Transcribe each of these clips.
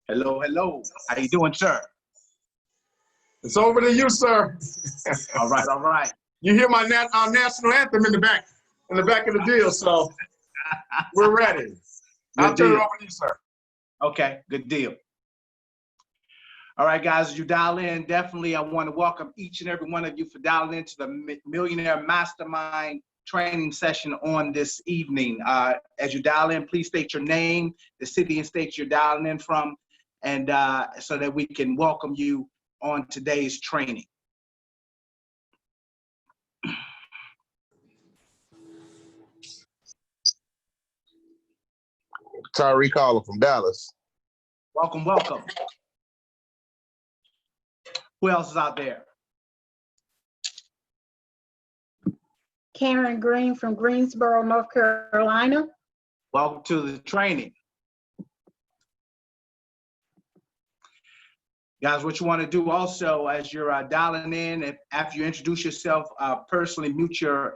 Hello, hello. How you doing, sir? It's over to you, sir. All right, all right. You hear our national anthem in the back of the deal, so we're ready. I'll turn it over to you, sir. Okay, good deal. All right, guys, as you dial in, definitely I want to welcome each and every one of you for dialing into the Millionaire Mastermind training session on this evening. As you dial in, please state your name, the city and state you're dialing in from, and so that we can welcome you on today's training. Tyrie calling from Dallas. Welcome, welcome. Who else is out there? Karen Green from Greensboro, North Carolina. Welcome to the training. Guys, what you want to do also as you're dialing in, and after you introduce yourself, personally mute your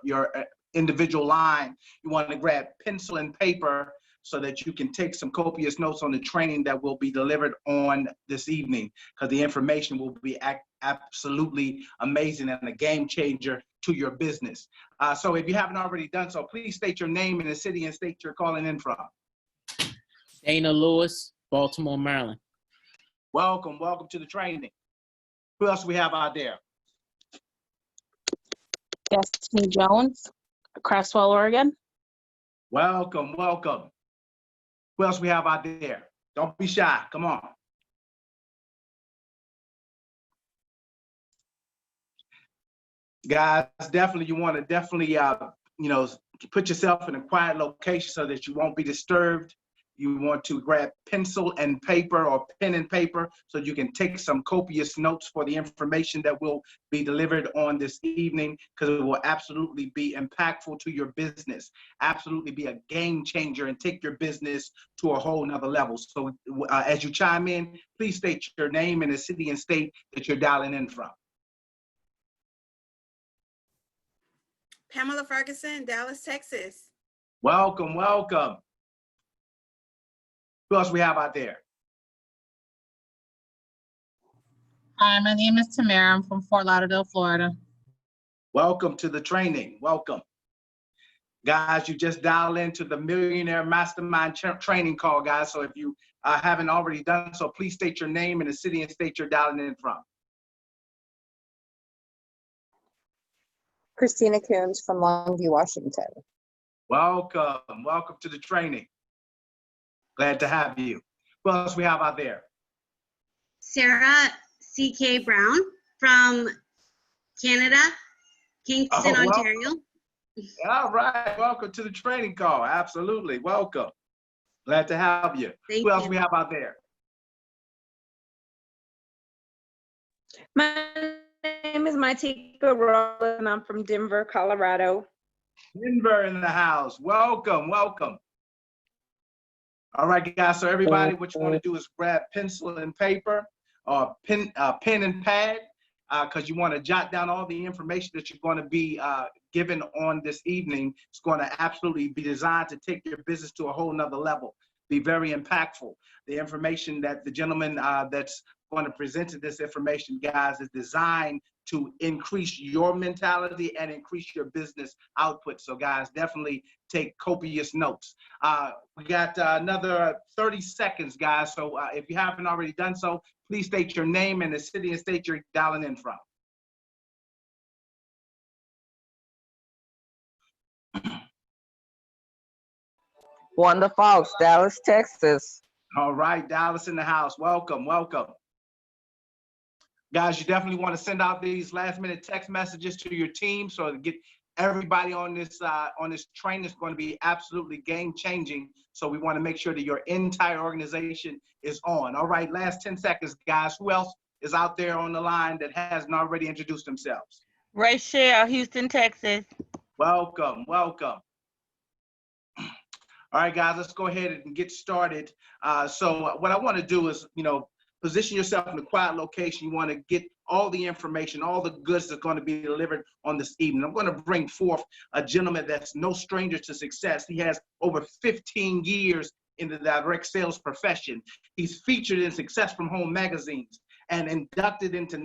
individual line. You want to grab pencil and paper so that you can take some copious notes on the training that will be delivered on this evening, because the information will be absolutely amazing and a game changer to your business. So if you haven't already done so, please state your name and the city and state you're calling in from. Dana Lewis, Baltimore, Maryland. Welcome, welcome to the training. Who else do we have out there? Destiny Jones, Crestwell, Oregon. Welcome, welcome. Who else we have out there? Don't be shy, come on. Guys, definitely you want to put yourself in a quiet location so that you won't be disturbed. You want to grab pencil and paper or pen and paper so you can take some copious notes for the information that will be delivered on this evening, because it will absolutely be impactful to your business, absolutely be a game changer and take your business to a whole nother level. So as you chime in, please state your name and the city and state that you're dialing in from. Pamela Ferguson, Dallas, Texas. Welcome, welcome. Who else we have out there? Hi, my name is Tamara. I'm from Fort Lauderdale, Florida. Welcome to the training. Welcome. Guys, you just dial into the Millionaire Mastermind training call, guys. So if you haven't already done so, please state your name and the city and state you're dialing in from. Christina Coons from Longview, Washington. Welcome. Welcome to the training. Glad to have you. Who else we have out there? Sarah C.K. Brown from Canada, Kingston, Ontario. All right. Welcome to the training call. Absolutely. Welcome. Glad to have you. Who else we have out there? My name is Mytika Toppins, and I'm from Denver, Colorado. Denver in the house. Welcome, welcome. All right, guys. So everybody, what you want to do is grab pencil and paper, or pen and pad, because you want to jot down all the information that you're going to be given on this evening. It's going to absolutely be designed to take your business to a whole nother level. Be very impactful. The information that the gentleman that's going to present this information, guys, is designed to increase your mentality and increase your business output. So guys, definitely take copious notes. We got another 30 seconds, guys. So if you haven't already done so, please state your name and the city and state you're dialing in from. Wanda Fox, Dallas, Texas. All right, Dallas in the house. Welcome, welcome. Guys, you definitely want to send out these last-minute text messages to your team so to get everybody on this train is going to be absolutely game-changing. So we want to make sure that your entire organization is on. All right, last 10 seconds, guys. Who else is out there on the line that hasn't already introduced themselves? Rachel, Houston, Texas. Welcome, welcome. All right, guys, let's go ahead and get started. So what I want to do is, position yourself in a quiet location. You want to get all the information, all the goods that's going to be delivered on this evening. I'm going to bring forth a gentleman that's no stranger to success. He has over 15 years in the direct sales profession. He's featured in Success from Home magazines and inducted into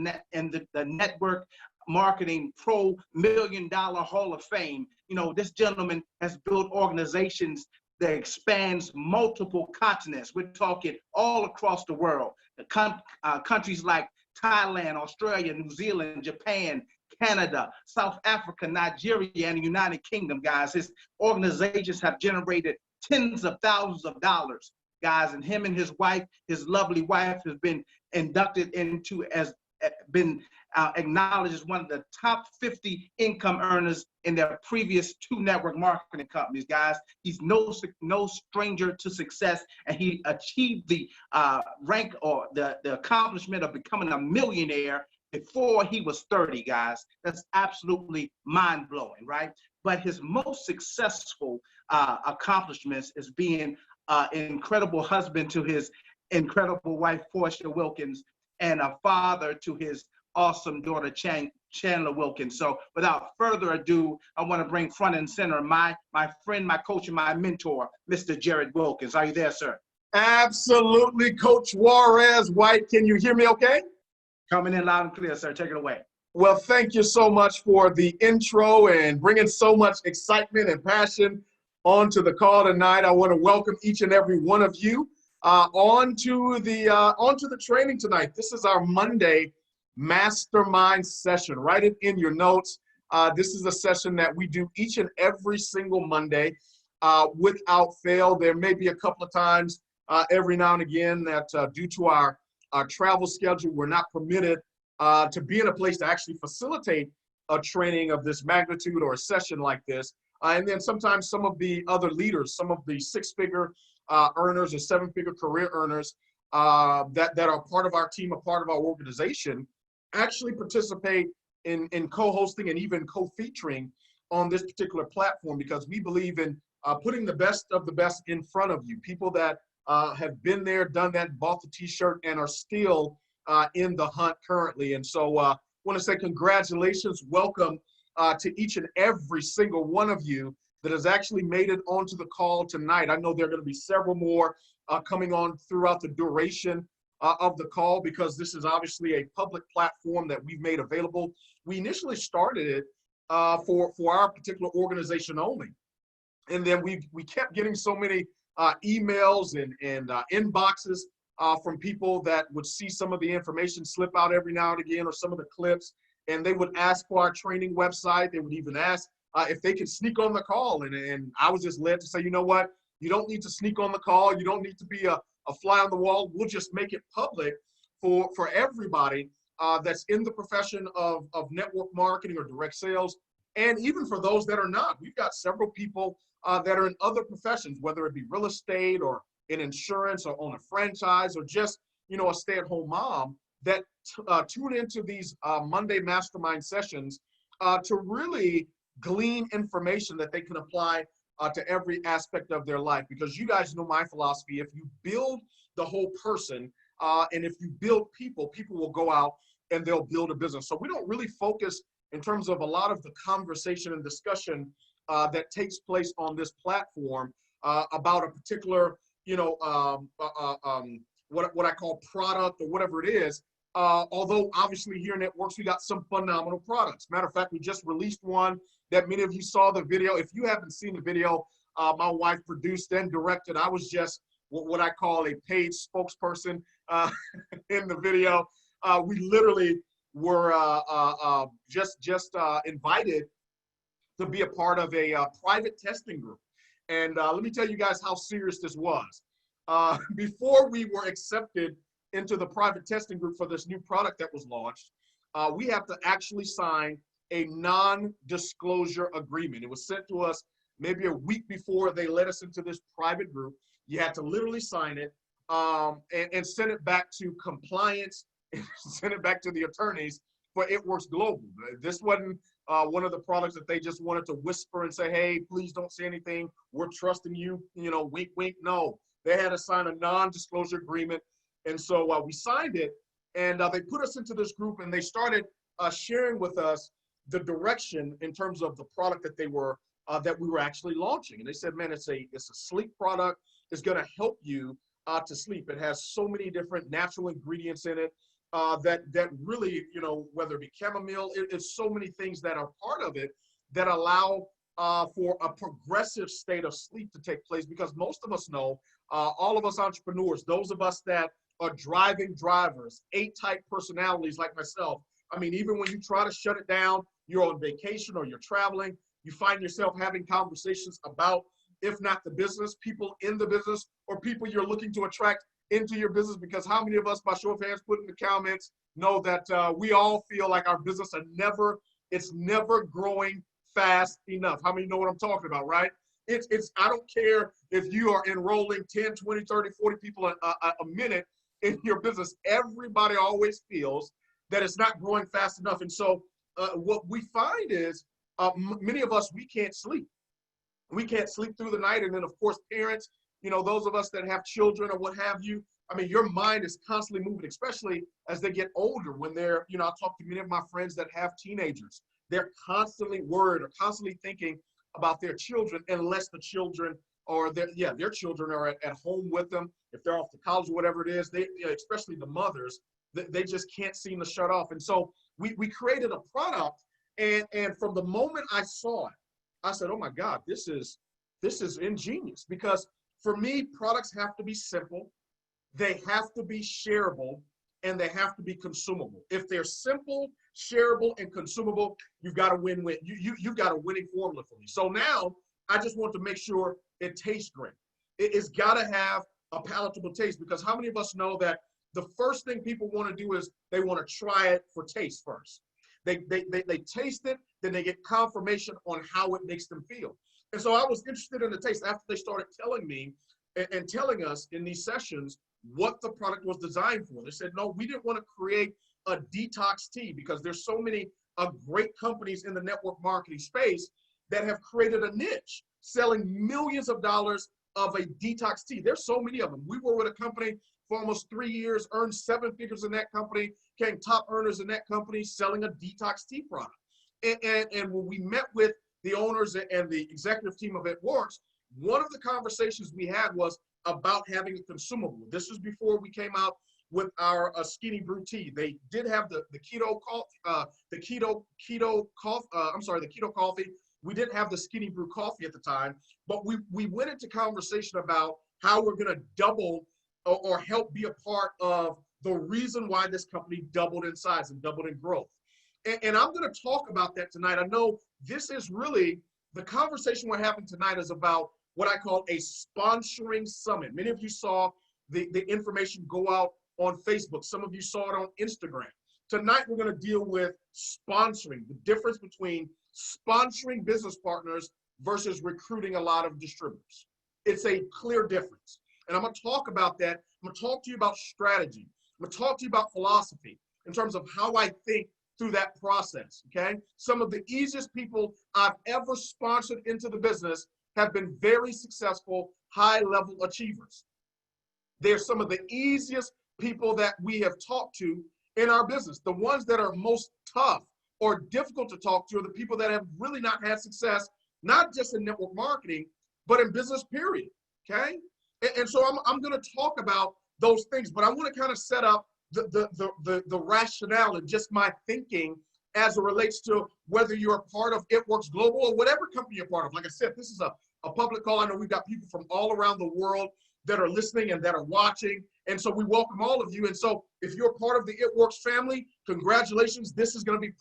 the Network Marketing Pro $1 Million Hall of Fame. This gentleman has built organizations that expands multiple continents. We're talking all across the world. Countries like Thailand, Australia, New Zealand, Japan, Canada, South Africa, Nigeria, and the United Kingdom, guys. His organizations have generated tens of thousands of dollars, guys. And him and his wife, his lovely wife, has been inducted into acknowledged as one of the top 50 income earners in their previous 2 network marketing companies, guys. He's no stranger to success, and he achieved the rank or the accomplishment of becoming a millionaire before he was 30, guys. That's absolutely mind-blowing, right? But his most successful accomplishments is being an incredible husband to his incredible wife, Portia Wilkins, and a father to his awesome daughter, Chandler Wilkins. So without further ado, I want to bring front and center my friend, my coach, and my mentor, Mr. Jarrod Wilkins. Are you there, sir? Absolutely, Coach Juarez White. Can you hear me okay? Coming in loud and clear, sir. Take it away. Well, thank you so much for the intro and bringing so much excitement and passion onto the call tonight. I want to welcome each and every one of you onto the training tonight. This is our Monday Mastermind session. Write it in your notes. This is a session that we do each and every single Monday without fail. There may be a couple of times every now and again that due to our travel schedule, we're not permitted to be in a place to actually facilitate a training of this magnitude or a session like this. And then sometimes some of the other leaders, some of the 6-figure earners or 7-figure career earners that are part of our team, a part of our organization, actually participate in co-hosting and even co-featuring on this particular platform, because we believe in putting the best of the best in front of you, people that have been there, done that, bought the t-shirt, and are still in the hunt currently. And so I want to say congratulations, welcome to each and every single one of you that has actually made it onto the call tonight. I know there are going to be several more coming on throughout the duration of the call, because this is obviously a public platform that we've made available. We initially started it for our particular organization only. And then we kept getting so many emails and inboxes from people that would see some of the information slip out every now and again, or some of the clips, and they would ask for our training website. They would even ask if they could sneak on the call. And I was just led to say, you know what? You don't need to sneak on the call. You don't need to be a fly on the wall. We'll just make it public for everybody that's in the profession of network marketing or direct sales. And even for those that are not, we've got several people that are in other professions, whether it be real estate or in insurance or on a franchise or just, a stay-at-home mom, that tune into these Monday Mastermind sessions to really glean information that they can apply to every aspect of their life. Because you guys know my philosophy: if you build the whole person and if you build people, people will go out and they'll build a business. So we don't really focus in terms of a lot of the conversation and discussion that takes place on this platform about a particular what I call product or whatever it is. Although obviously here in Networks, we got some phenomenal products. Matter of fact, we just released one that many of you saw the video. If you haven't seen the video, my wife produced and directed. I was just what I call a paid spokesperson in the video. We literally were just invited to be a part of a private testing group. And let me tell you guys how serious this was. Before we were accepted into the private testing group for this new product that was launched, we have to actually sign a non-disclosure agreement. It was sent to us maybe a week before they let us into this private group. You had to literally sign it and send it back to compliance, and send it back to the attorneys for It Works Global. This wasn't one of the products that they just wanted to whisper and say, hey, please don't say anything. We're trusting you, wink, wink. No, they had to sign a non-disclosure agreement. And so we signed it, and they put us into this group, and they started sharing with us the direction in terms of the product that we were actually launching. And they said, man, it's a sleep product. It's going to help you to sleep. It has so many different natural ingredients in it that really, whether it be chamomile, it's so many things that are part of it that allow for a progressive state of sleep to take place. Because most of us know, all of us entrepreneurs, those of us that are driving drivers, A-type personalities like myself. I mean, even when you try to shut it down, you're on vacation or you're traveling, you find yourself having conversations about, if not the business, people in the business, or people you're looking to attract into your business. Because how many of us, by show of hands, put in the comments, know that we all feel like our business it's never growing fast enough. How many know what I'm talking about, right? I don't care if you are enrolling 10, 20, 30, 40 people a minute in your business. Everybody always feels that it's not growing fast enough. And so what we find is many of us, we can't sleep. We can't sleep through the night. And then, of course, parents, those of us that have children or what have you, I mean, your mind is constantly moving, especially as they get older. When they're, I talk to many of my friends that have teenagers. They're constantly worried or constantly thinking about their children, unless the children or their children are at home with them. If they're off to college or whatever it is, they, especially the mothers, they just can't seem to shut off. And so we created a product, and from the moment I saw it, I said, oh my God, this is ingenious. Because for me, products have to be simple, they have to be shareable, and they have to be consumable. If they're simple, shareable, and consumable, you've got a win-win. You've got a winning formula for me. So now I just want to make sure it tastes great. It's got to have a palatable taste, because how many of us know that the first thing people want to do is they want to try it for taste first. They taste it, then they get confirmation on how it makes them feel. And so I was interested in the taste after they started telling me and telling us in these sessions what the product was designed for. They said, no, we didn't want to create a detox tea, because there's so many great companies in the network marketing space that have created a niche selling millions of dollars of a detox tea. There's so many of them. We were with a company for almost 3 years, earned 7 figures in that company, became top earners in that company selling a detox tea product. And when we met with the owners and the executive team of It Works, one of the conversations we had was about having a consumable. This was before we came out with our skinny brew tea. They did have the keto coffee. We didn't have the skinny brew coffee at the time, but we went into conversation about how we're going to double or help be a part of the reason why this company doubled in size and doubled in growth. And I'm going to talk about that tonight. I know this is really, the conversation we're having tonight is about what I call a sponsoring summit. Many of you saw the information go out on Facebook. Some of you saw it on Instagram. Tonight, we're going to deal with sponsoring, the difference between sponsoring business partners versus recruiting a lot of distributors. It's a clear difference. And I'm going to talk about that. I'm going to talk to you about strategy. I'm going to talk to you about philosophy in terms of how I think through that process, okay? Some of the easiest people I've ever sponsored into the business have been very successful, high-level achievers. They're some of the easiest people that we have talked to in our business. The ones that are most tough or difficult to talk to are the people that have really not had success, not just in network marketing, but in business, period, okay? And so I'm going to talk about those things. But I want to kind of set up the rationale and just my thinking as it relates to whether you're a part of It Works Global or whatever company you're part of. Like I said, this is a public call. I know we've got people from all around the world that are listening and that are watching. And so we welcome all of you. And so if you're part of the It Works family, congratulations. This is going to be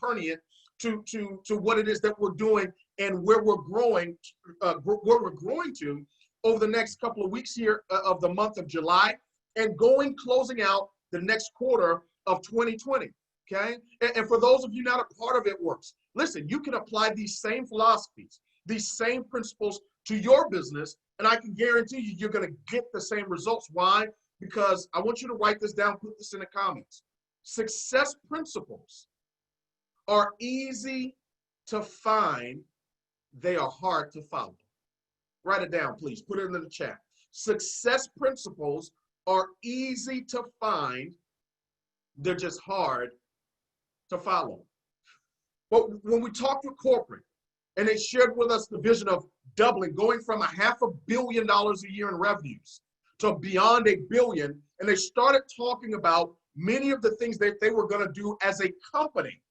pertinent to what it is that we're doing and where we're growing to over the next couple of weeks here of the month of July and closing out the next quarter of 2020. Okay. And for those of you not a part of It Works, listen, you can apply these same philosophies, these same principles to your business, and I can guarantee you, you're going to get the same results. Why? Because I want you to write this down, put this in the comments. Success principles are easy to find. They are hard to follow. Write it down, please. Put it in the chat. Success principles are easy to find. They're just hard to follow. But when we talked with corporate and they shared with us the vision of doubling, going from $500 million a year in revenues to beyond $1 billion, and they started talking about many of the things that they were going to do as a company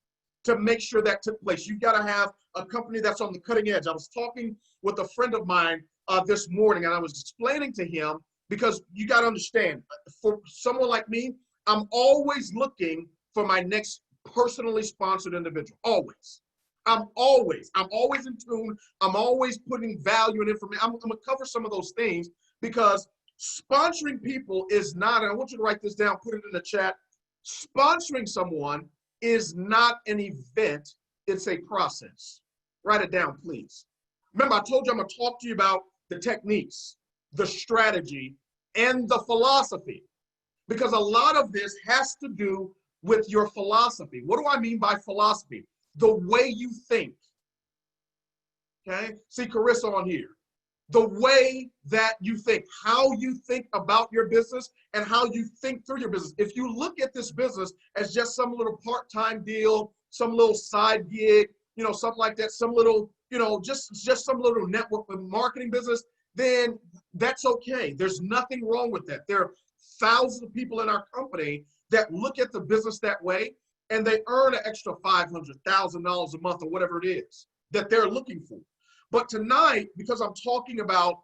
to make sure that took place. You've got to have a company that's on the cutting edge. I was talking with a friend of mine this morning, and I was explaining to him, because you got to understand, for someone like me, I'm always looking for my next personally sponsored individual. Always. I'm always in tune. I'm always putting value and information. I'm going to cover some of those things because sponsoring people is not, and I want you to write this down, put it in the chat. Sponsoring someone is not an event. It's a process. Write it down, please. Remember, I told you I'm going to talk to you about the techniques, the strategy, and the philosophy, because a lot of this has to do with your philosophy. What do I mean by philosophy? The way you think. Okay? See Carissa on here. The way that you think, how you think about your business and how you think through your business. If you look at this business as just some little part-time deal, some little side gig, something like that, some little, just some little network marketing business, then that's okay. There's nothing wrong with that. There are thousands of people in our company that look at the business that way, and they earn an extra $500,000 a month or whatever it is that they're looking for. But tonight, because I'm talking about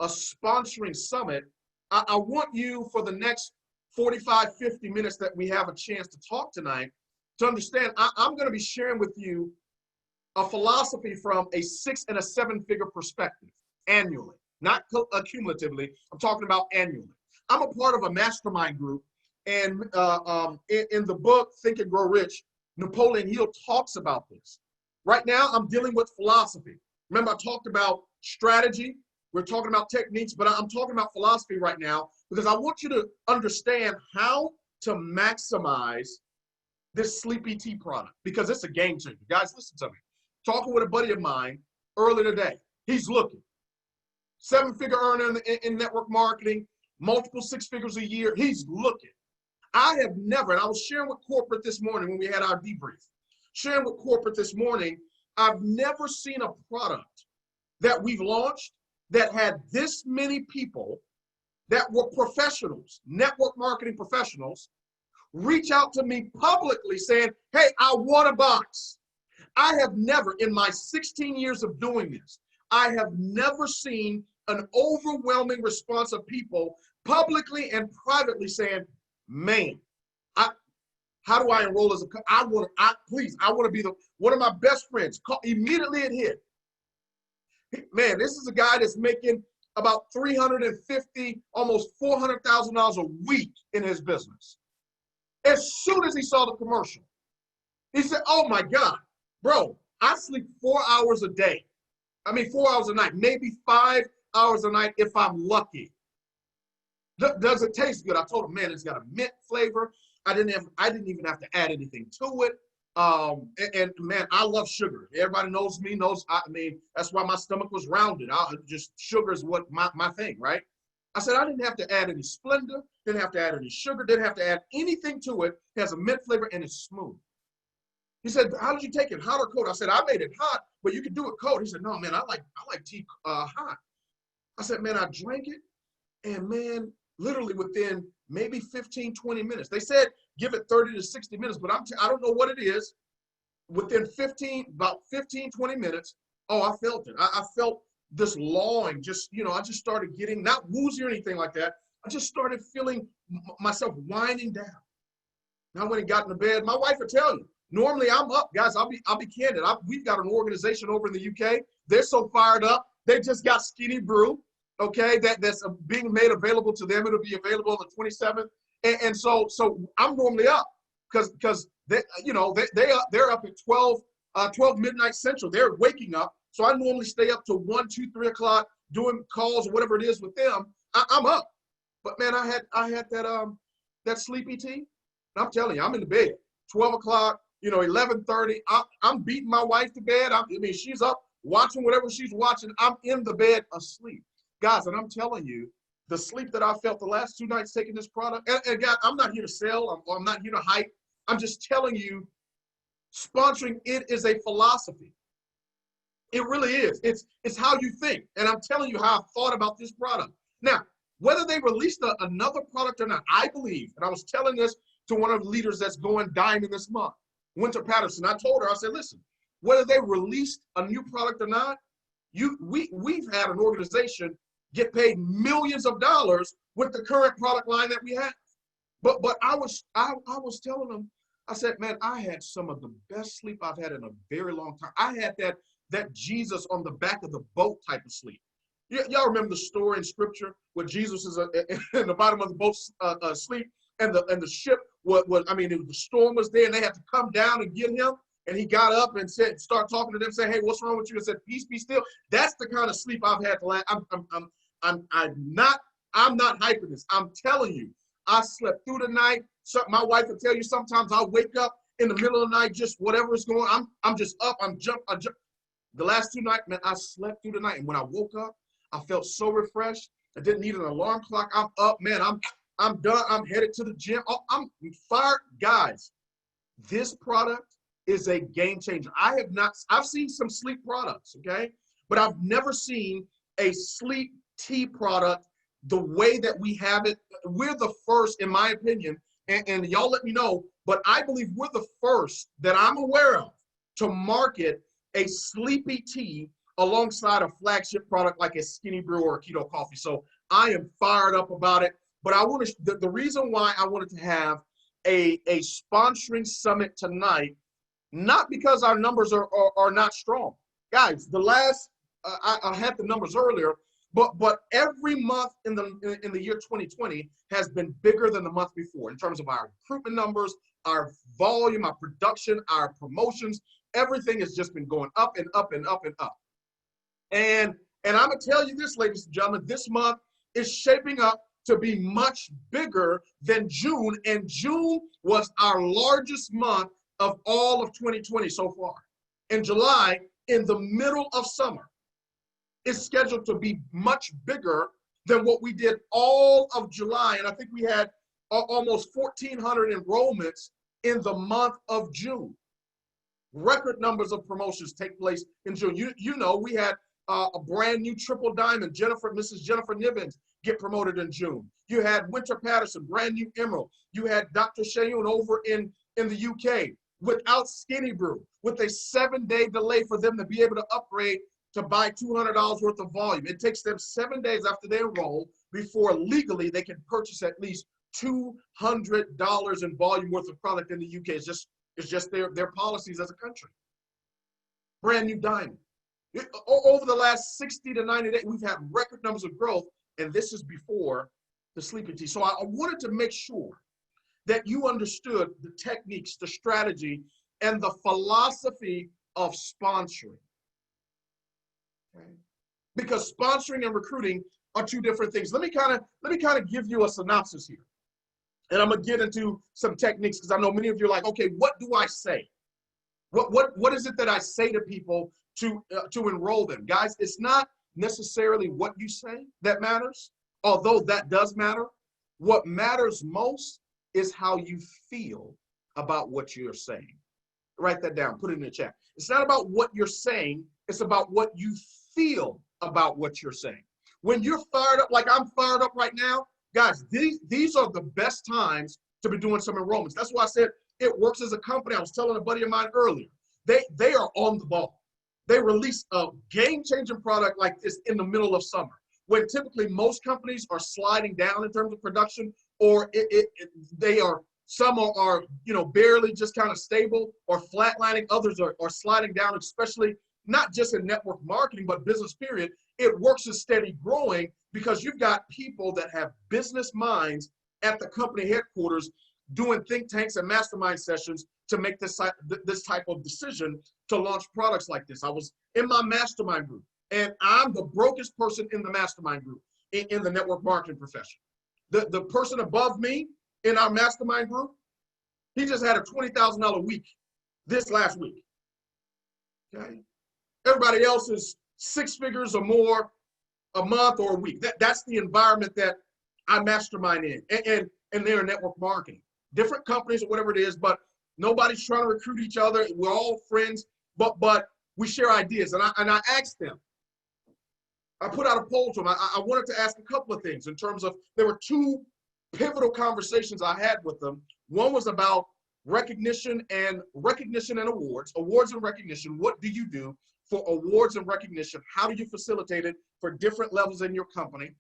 a sponsoring summit, I want you for the next 45, 50 minutes that we have a chance to talk tonight to understand I'm going to be sharing with you a philosophy from a 6- and 7-figure perspective annually, not cumulatively. I'm talking about annually. I'm a part of a mastermind group, and in the book, Think and Grow Rich, Napoleon Hill talks about this. Right now, I'm dealing with philosophy. Remember, I talked about strategy. We're talking about techniques, but I'm talking about philosophy right now because I want you to understand how to maximize this Sleepy Tea product because it's a game changer. Guys, listen to me. Talking with a buddy of mine earlier today. He's looking. 7-figure earner in network marketing, multiple 6 figures a year. He's looking. I have never, and I was sharing with corporate this morning when we had our debrief, sharing with corporate this morning, I've never seen a product that we've launched that had this many people that were professionals, network marketing professionals, reach out to me publicly saying, hey, I want a box. I have never, in my 16 years of doing this, I have never seen an overwhelming response of people publicly and privately saying, man, how do I enroll as I want to be one of my best friends. Immediately it hit. Man, this is a guy that's making about $350,000, almost $400,000 a week in his business. As soon as he saw the commercial, he said, oh my God, bro, I sleep 4 hours a day. 4 hours a night, maybe 5 hours a night if I'm lucky. Does it taste good? I told him, man, it's got a mint flavor. I didn't even have to add anything to it. And man, I love sugar. Everybody knows me, that's why my stomach was rounded. Sugar is what my thing, right? I said, I didn't have to add any Splenda, didn't have to add any sugar, didn't have to add anything to it. It has a mint flavor and it's smooth. He said, how did you take it, hot or cold? I said, I made it hot, but you can do it cold. He said, no, man, I like tea hot. I said, man, I drank it, and man, literally within maybe 15, 20 minutes. They said give it 30 to 60 minutes, but I don't know what it is. Within about 15, 20 minutes, oh, I felt it. I felt this lawing, I just started getting, not woozy or anything like that. I just started feeling myself winding down. And I went and got into bed. My wife will tell you, normally I'm up, guys. I'll be candid. We've got an organization over in the UK. They're so fired up. They just got Skinny Brew, okay? That's being made available to them. It'll be available on the 27th. And so I'm normally up because they're up at 12 midnight Central. They're waking up. So I normally stay up to 1, 2, 3 o'clock doing calls or whatever it is with them. I'm up. But man, I had that sleepy tea. And I'm telling you, I'm in the bed. 12 o'clock, 11:30. I'm beating my wife to bed. She's up watching whatever she's watching. I'm in the bed asleep. Guys, and I'm telling you, the sleep that I felt the last 2 nights taking this product, and God, I'm not here to sell. I'm not here to hype. I'm just telling you, sponsoring it is a philosophy. It really is. It's how you think. And I'm telling you how I thought about this product. Now, whether they released another product or not, I believe, and I was telling this to one of the leaders that's going diamond this month, Winter Patterson. I told her, I said, listen, whether they released a new product or not, we've had an organization get paid millions of dollars with the current product line that we have. But I was telling them, I said, man, I had some of the best sleep I've had in a very long time. I had that Jesus on the back of the boat type of sleep. Y'all remember the story in scripture where Jesus is in the bottom of the boat asleep, and the ship the storm was there, and they had to come down and get him. And he got up and start talking to them, say, hey, what's wrong with you? And said, peace, be still. That's the kind of sleep I've had. I'm not hyping this. I'm telling you, I slept through the night. So my wife will tell you sometimes I'll wake up in the middle of the night, just whatever is going on. I'm just up. I jump. The last 2 nights, man, I slept through the night. And when I woke up, I felt so refreshed. I didn't need an alarm clock. I'm up, man. I'm done. I'm headed to the gym. Oh, I'm fired. Guys, this product is a game changer. I've seen some sleep products, okay? But I've never seen a sleep tea product the way that we have it. We're the first, in my opinion, and y'all let me know, but I believe we're the first that I'm aware of to market a sleepy tea alongside a flagship product like a Skinny Brew or a Keto Coffee. So I am fired up about it. But I want to, the reason why I wanted to have a sponsoring summit tonight, not because our numbers are not strong. Guys, the last, I had the numbers earlier, but every month in the year 2020 has been bigger than the month before in terms of our recruitment numbers, our volume, our production, our promotions. Everything has just been going up and up and up and up. And I'm going to tell you this, ladies and gentlemen, this month is shaping up to be much bigger than June. And June was our largest month of all of 2020 so far. In July, in the middle of summer, is scheduled to be much bigger than what we did all of July. And I think we had almost 1,400 enrollments in the month of June. Record numbers of promotions take place in June. You know, we had a brand new triple diamond, Mrs. Jennifer Nibbins, get promoted in June. You had Winter Patterson, brand new emerald. You had Dr. Shayoun over in the UK without Skinny Brew, with a 7-day delay for them to be able to upgrade to buy $200 worth of volume. It takes them 7 days after they enroll before legally they can purchase at least $200 in volume worth of product in the UK. It's just their policies as a country. Brand new diamond. Over the last 60 to 90 days, we've had record numbers of growth, and this is before the sleeping tea. So I wanted to make sure that you understood the techniques, the strategy, and the philosophy of sponsoring. Okay? Because sponsoring and recruiting are two different things. Let me kind of give you a synopsis here. And I'm gonna get into some techniques because I know many of you are like, okay, what do I say? What is it that I say to people to enroll them? Guys, it's not necessarily what you say that matters, although that does matter. What matters most is how you feel about what you're saying. Write that down, put it in the chat. It's not about what you're saying, it's about what you feel about what you're saying. When you're fired up, like I'm fired up right now, Guys, these are the best times to be doing some enrollments. That's why I said it works as a company. I was telling a buddy of mine earlier. They are on the ball. They release a game-changing product like this in the middle of summer, when typically most companies are sliding down in terms of production, or some are barely just kind of stable or flatlining. Others are sliding down, especially not just in network marketing, but business period. It works as steady growing because you've got people that have business minds at the company headquarters doing think tanks and mastermind sessions to make this type of decision to launch products like this. I was in my mastermind group, and I'm the brokest person in the mastermind group in the network marketing profession. The person above me in our mastermind group, he just had a $20,000 week this last week. Okay, everybody else is 6 figures or more a month or a week. That's the environment that I mastermind in, and they're in network marketing, different companies or whatever it is, but nobody's trying to recruit each other. We're all friends, but we share ideas. And I asked them. I put out a poll to them. I wanted to ask a couple of things in terms of, there were 2 pivotal conversations I had with them. One was about recognition and awards and recognition. What do you do for awards and recognition? How do you facilitate it for different levels in your company?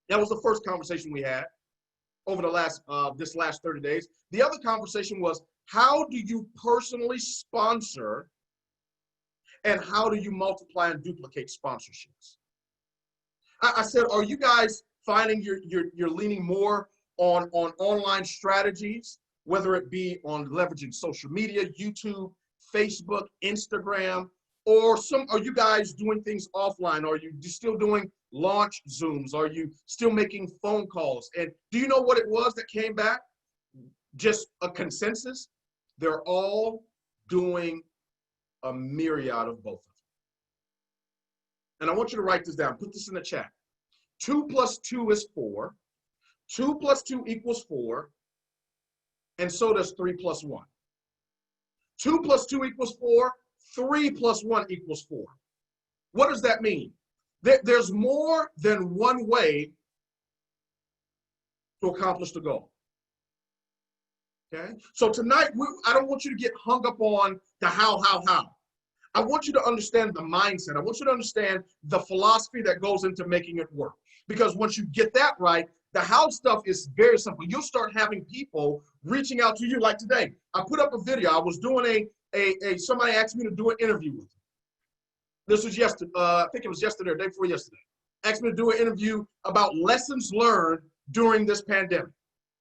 That was the first conversation we had over the this last 30 days. The other conversation was, how do you personally sponsor, and how do you multiply and duplicate sponsorships? I said, are you guys finding you're leaning more on online strategies, whether it be on leveraging social media, YouTube, Facebook, Instagram, or are you guys doing things offline? Are you still doing launch Zooms? Are you still making phone calls? And do you know what it was that came back? Just a consensus. They're all doing a myriad of both of them. And I want you to write this down. Put this in the chat. 2 + 2 is 4. 2 + 2 = 4. And so does 3 + 1. 2 + 2 = 4. 3 + 1 = 4. What does that mean? There's more than one way to accomplish the goal. Okay? So tonight, I don't want you to get hung up on the how. I want you to understand the mindset. I want you to understand the philosophy that goes into making it work. Because once you get that right, the how stuff is very simple. You'll start having people reaching out to you. Like today, I put up a video. I was doing somebody asked me to do an interview with them. This was yesterday, I think it was yesterday or day before yesterday. Asked me to do an interview about lessons learned during this pandemic.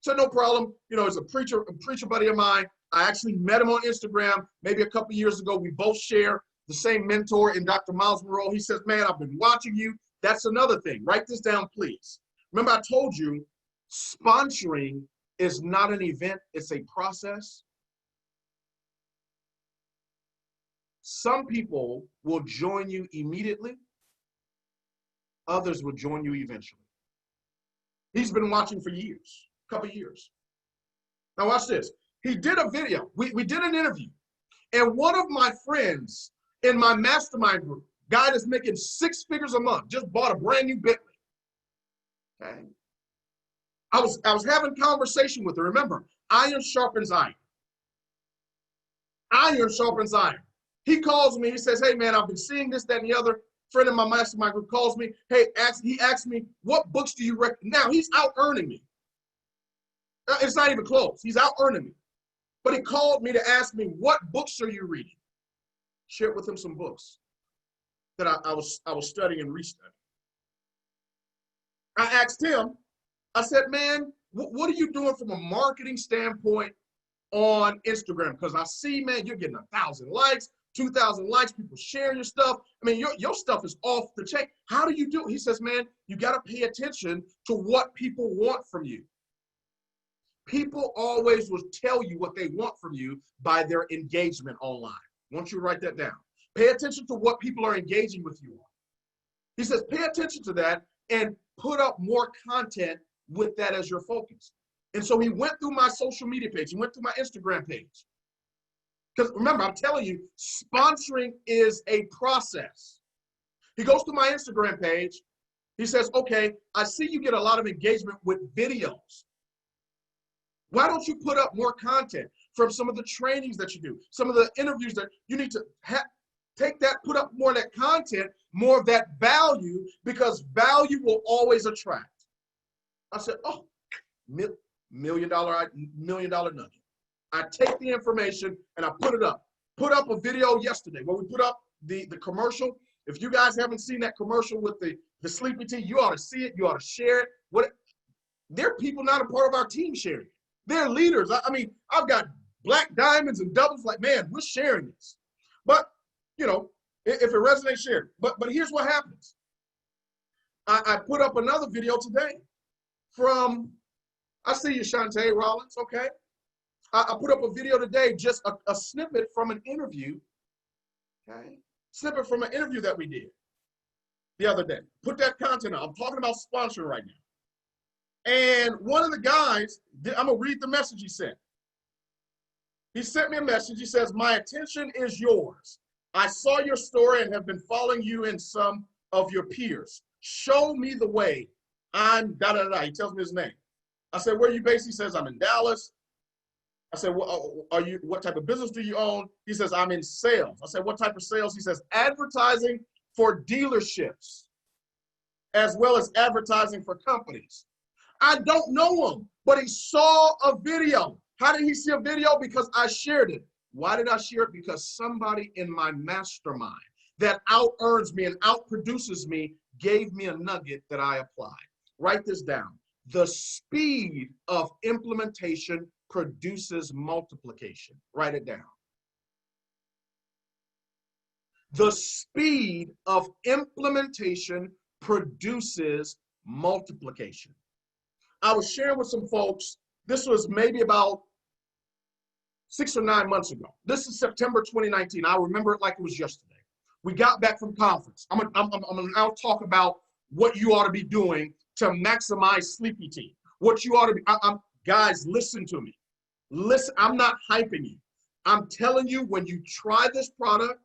So no problem. It's a preacher buddy of mine. I actually met him on Instagram maybe a couple years ago. We both share the same mentor in Dr. Miles Monroe. He says, man, I've been watching you. That's another thing. Write this down, please. Remember, I told you sponsoring is not an event. It's a process. Some people will join you immediately. Others will join you eventually. He's been watching for years, a couple of years. Now watch this. He did a video. We did an interview. And one of my friends in my mastermind group, guy that's making 6 figures a month, just bought a brand new Bentley. Okay. I was having conversation with her. Remember, iron sharpens iron. Iron sharpens iron. He calls me. He says, hey, man, I've been seeing this, that, and the other. Friend of my mastermind group calls me. Hey, he asked me, what books do you recommend? Now, he's out earning me. It's not even close. He's out earning me. But he called me to ask me, what books are you reading? Shared with him some books that I was studying and restudying. I asked him, I said, man, what are you doing from a marketing standpoint on Instagram? Because I see, man, you're getting 1,000 likes, 2,000 likes, people sharing your stuff. I mean, your stuff is off the chain. How do you do it? He says, man, you got to pay attention to what people want from you. People always will tell you what they want from you by their engagement online. I want you to write that down. Pay attention to what people are engaging with you on. He says, pay attention to that and put up more content with that as your focus. And so he went through my social media page. He went through my Instagram page. Because remember, I'm telling you, sponsoring is a process. He goes to my Instagram page. He says, okay, I see you get a lot of engagement with videos. Why don't you put up more content from some of the trainings that you do, some of the interviews that you need to take that, put up more of that content, more of that value, because value will always attract. I said, oh, million dollar nugget. I take the information and I put it up. Put up a video yesterday where we put up the commercial. If you guys haven't seen that commercial with the sleepy tea, you ought to see it. You ought to share it. There are people not a part of our team sharing it. They're leaders. I mean, I've got black diamonds and doubles like, man, we're sharing this. But, you know, if it resonates, share it. But here's what happens. I put up another video today from, I see you, Shantae Rollins, okay? I put up a video today, just a snippet from an interview, okay? Snippet from an interview that we did the other day. Put that content out. I'm talking about sponsoring right now. And one of the guys, I'm gonna read the message he sent. He sent me a message. He says, my attention is yours. I saw your story and have been following you and some of your peers. Show me the way. I'm da-da-da. He tells me his name. I said, where are you based? He says, I'm in Dallas. I said, well, what type of business do you own? He says, I'm in sales. I said, what type of sales? He says, advertising for dealerships, as well as advertising for companies. I don't know him, but he saw a video. How did he see a video? Because I shared it. Why did I share it? Because somebody in my mastermind that out-earns me and out-produces me gave me a nugget that I applied. Write this down. The speed of implementation produces multiplication. Write it down. The speed of implementation produces multiplication. I was sharing with some folks, this was maybe about 6 or 9 months ago. This is September 2019. I remember it like it was yesterday. We got back from conference. I'm gonna now talk about what you ought to be doing to maximize sleepy tea. What you ought to be, guys, listen to me. Listen, I'm not hyping you. I'm telling you, when you try this product,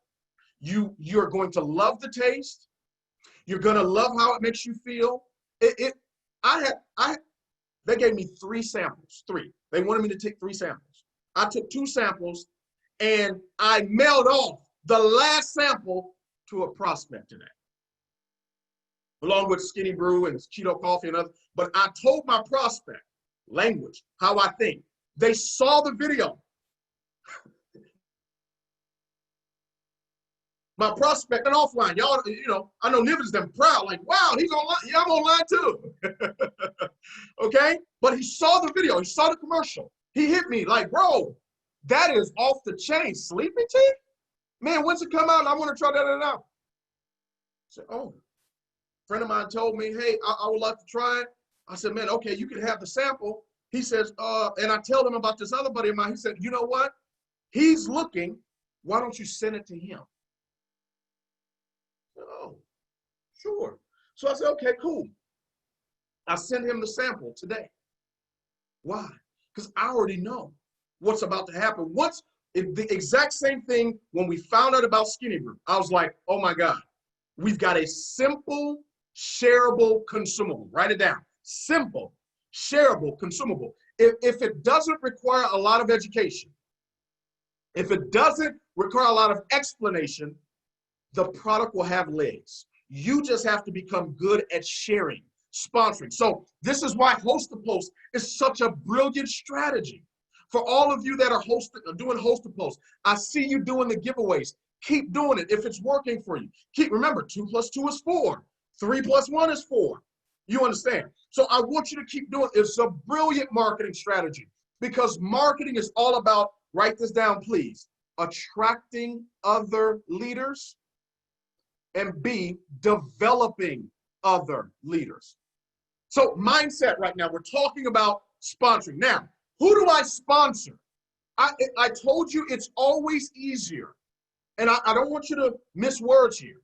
you're going to love the taste. You're gonna love how it makes you feel. They gave me 3 samples, 3. They wanted me to take 3 samples. I took 2 samples and I mailed off the last sample to a prospect today, along with Skinny Brew and Keto Coffee and others. But I told my prospect, language, how I think. They saw the video. My prospect and offline, y'all, you know, I know Niven's them proud, like, wow, he's online. Yeah, I'm online too. Okay? But he saw the video, he saw the commercial. He hit me like, bro, that is off the chain. Sleepy tea? Man, when's it come out? I want to try that out. I said, oh. A friend of mine told me, hey, I would like to try it. I said, man, okay, you can have the sample. He says, and I tell him about this other buddy of mine. He said, you know what? He's looking. Why don't you send it to him? Oh, sure. So I said, okay, cool. I sent him the sample today. Why? Because I already know what's about to happen. The exact same thing when we found out about Skinny Brew. I was like, oh my God, we've got a simple, shareable consumable. Write it down. Simple, shareable consumable. If it doesn't require a lot of education, if it doesn't require a lot of explanation, the product will have legs. You just have to become good at sharing, sponsoring. So this is why Host a Post is such a brilliant strategy. For all of you that are doing Host a Post, I see you doing the giveaways. Keep doing it if it's working for you. Remember, 2 + 2 is 4. 3 + 1 is 4. You understand? So I want you to keep doing it. It's a brilliant marketing strategy, because marketing is all about, write this down, please, attracting other leaders, and B, developing other leaders. So mindset right now, we're talking about sponsoring. Now, who do I sponsor? I told you it's always easier, and I don't want you to miss words here.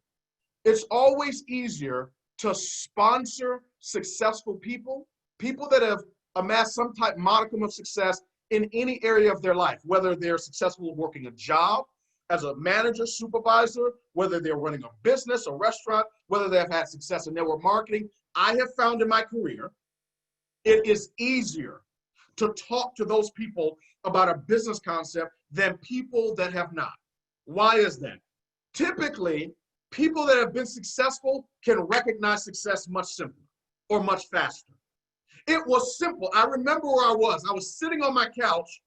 It's always easier to sponsor successful people, people that have amassed some type modicum of success in any area of their life, whether they're successful working a job, as a manager, supervisor, whether they're running a business, a restaurant, whether they've had success in network marketing. I have found in my career, it is easier to talk to those people about a business concept than people that have not. Why is that? Typically, people that have been successful can recognize success much simpler or much faster. It was simple. I remember where I was. I was sitting on my couch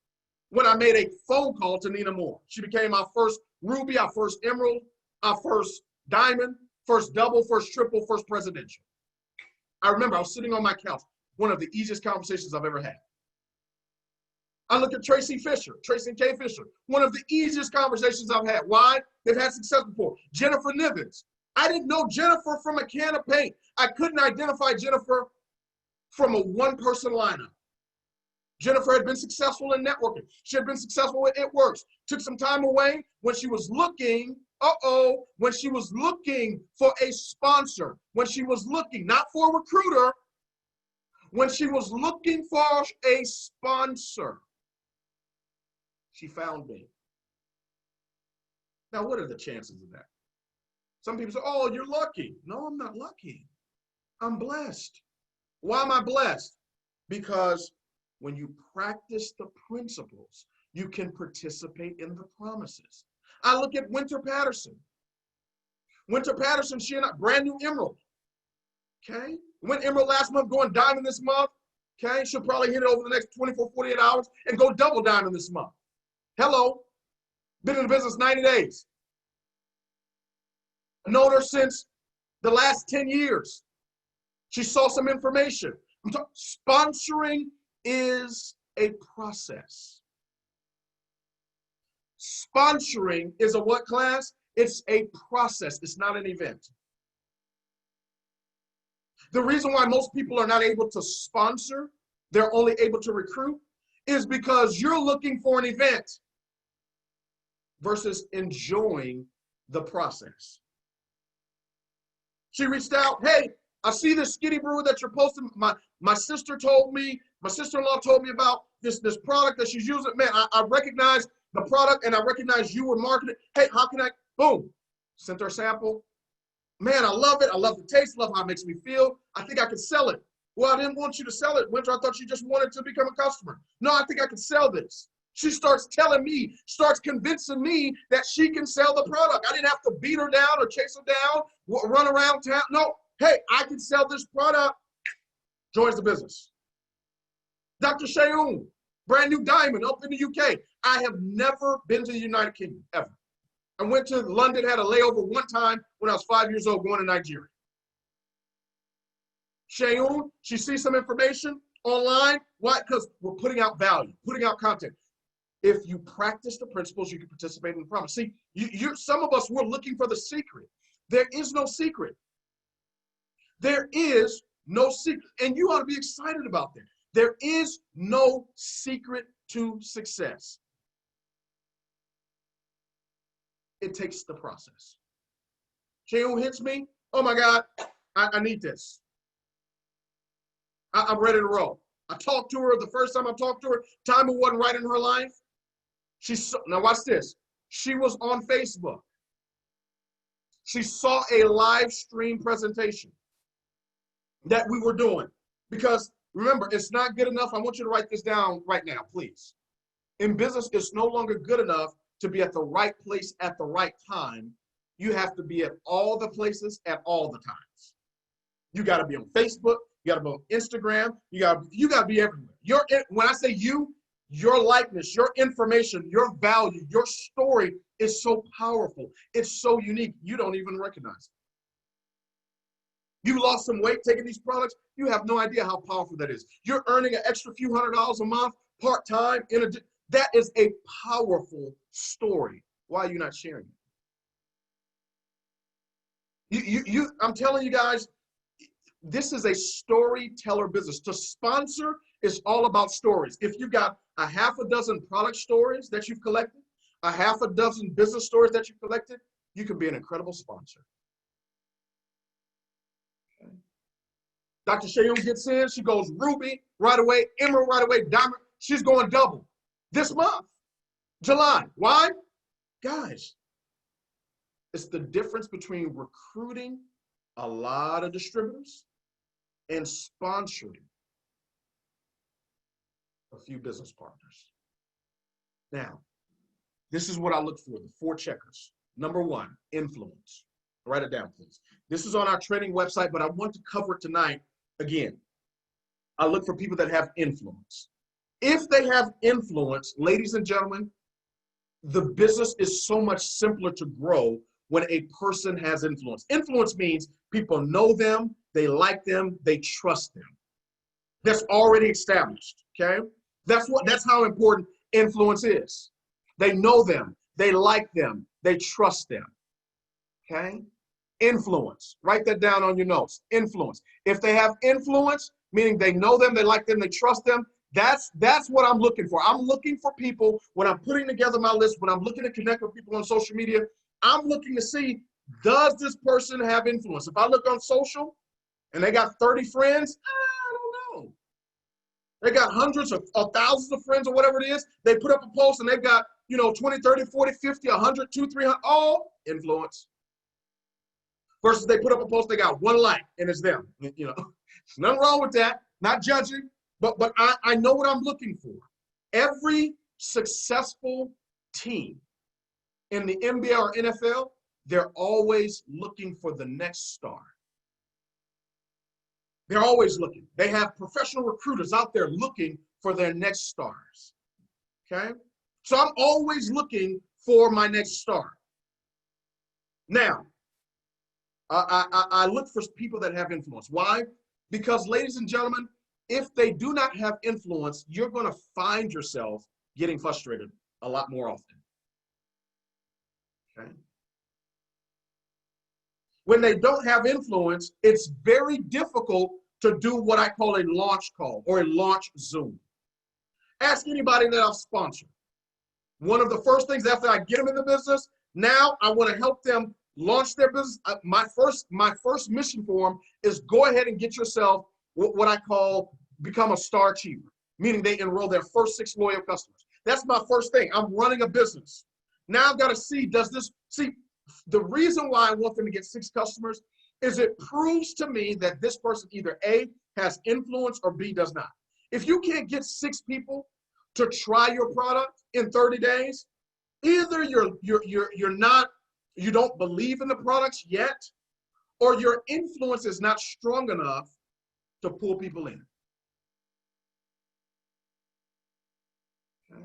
when I made a phone call to Nina Moore. She became our first Ruby, our first Emerald, our first Diamond, first double, first triple, first presidential. I remember I was sitting on my couch, one of the easiest conversations I've ever had. I look at Tracy and Kay Fisher, one of the easiest conversations I've had. Why? They've had success before. Jennifer Nivens. I didn't know Jennifer from a can of paint. I couldn't identify Jennifer from a one-person lineup. Jennifer had been successful in networking. She had been successful with It Works. Took some time away when she was looking, when she was looking for a sponsor, when she was looking, not for a recruiter, when she was looking for a sponsor, she found me. Now, what are the chances of that? Some people say, oh, you're lucky. No, I'm not lucky. I'm blessed. Why am I blessed? Because when you practice the principles, you can participate in the promises. I look at Winter Patterson. Winter Patterson, she and I, brand new Emerald. Okay? Went Emerald last month, going Diamond this month. Okay? She'll probably hit it over the next 24, 48 hours and go double Diamond this month. Hello. Been in the business 90 days. I've known her since the last 10 years. She saw some information. Sponsoring is a process. Sponsoring is a what class? It's a process. It's not an event. The reason why most people are not able to sponsor, they're only able to recruit, is because you're looking for an event versus enjoying the process. She reached out, hey, I see this skinny brewer that you're posting. My sister told me, my sister-in-law told me about this product that she's using. Man, I recognize the product and I recognize you were marketing. Hey, how can I, boom, sent her a sample. Man, I love it. I love the taste, love how it makes me feel. I think I could sell it. Well, I didn't want you to sell it, Winter. I thought you just wanted to become a customer. No, I think I could sell this. She starts telling me, starts convincing me that she can sell the product. I didn't have to beat her down or chase her down, run around town. No, hey, I can sell this product. Joins the business. Dr. Shayoon, brand new Diamond up in the UK. I have never been to the United Kingdom, ever. I went to London, had a layover one time when I was 5 years old going to Nigeria. Shayoon, she sees some information online. Why? Because we're putting out value, putting out content. If you practice the principles, you can participate in the promise. See, some of us, we're looking for the secret. There is no secret. There is no secret. And you ought to be excited about that. There is no secret to success. It takes the process. Shayoon hits me. Oh my God, I need this. I'm ready to roll. I talked to her the first time I talked to her. Time wasn't right in her life. Now watch this. She was on Facebook. She saw a live stream presentation that we were doing. Because remember, it's not good enough. I want you to write this down right now, please. In business, it's no longer good enough to be at the right place at the right time. You have to be at all the places at all the times. You got to be on Facebook. You got to be on Instagram. You got to be everywhere. When I say you, your likeness, your information, your value, your story is so powerful. It's so unique. You don't even recognize it. You lost some weight taking these products. You have no idea how powerful that is. You're earning an extra few $100s a month, part-time. That is a powerful story. Why are you not sharing it? I'm telling you guys, this is a storyteller business. To sponsor is all about stories. If you got a half a dozen product stories that you've collected, a half a dozen business stories that you've collected, you can be an incredible sponsor. Okay. Dr. Shayoon gets in, she goes Ruby right away, Emerald right away, Diamond. She's going double this month, July. Why? Guys, it's the difference between recruiting a lot of distributors and sponsoring a few business partners. Now, this is what I look for, the 4 checkers. Number 1, influence. Write it down, please. This is on our training website, but I want to cover it tonight again. I look for people that have influence. If they have influence, ladies and gentlemen, the business is so much simpler to grow when a person has influence. Influence means people know them, they like them, they trust them. That's already established, okay? That's how important influence is. They know them, they like them, they trust them, okay? Influence, write that down on your notes, influence. If they have influence, meaning they know them, they like them, they trust them, that's what I'm looking for. I'm looking for people, when I'm putting together my list, when I'm looking to connect with people on social media, I'm looking to see, does this person have influence? If I look on social and they got 30 friends, I don't know. They got hundreds of thousands of friends or whatever it is. They put up a post and they've got, 20, 30, 40, 50, 100, 200, 300, all influence. Versus they put up a post, they got 1 like, and it's them. There's nothing wrong with that, not judging, but I know what I'm looking for. Every successful team in the NBA or NFL, they're always looking for the next star. They're always looking. They have professional recruiters out there looking for their next stars, okay? So I'm always looking for my next star. Now, I look for people that have influence. Why? Because, ladies and gentlemen, if they do not have influence, you're going to find yourself getting frustrated a lot more often. Okay? When they don't have influence, it's very difficult to do what I call a launch call or a launch Zoom. Ask anybody that I've sponsored. One of the first things after I get them in the business, now I want to help them launch their business. My first mission for them is go ahead and get yourself what I call become a star achiever, meaning they enroll their first 6 loyal customers. That's my first thing. I'm running a business. Now I've got to see, the reason why I want them to get 6 customers is it proves to me that this person either A, has influence, or B, does not. If you can't get 6 people to try your product in 30 days, either you don't believe in the products yet, or your influence is not strong enough to pull people in. Okay.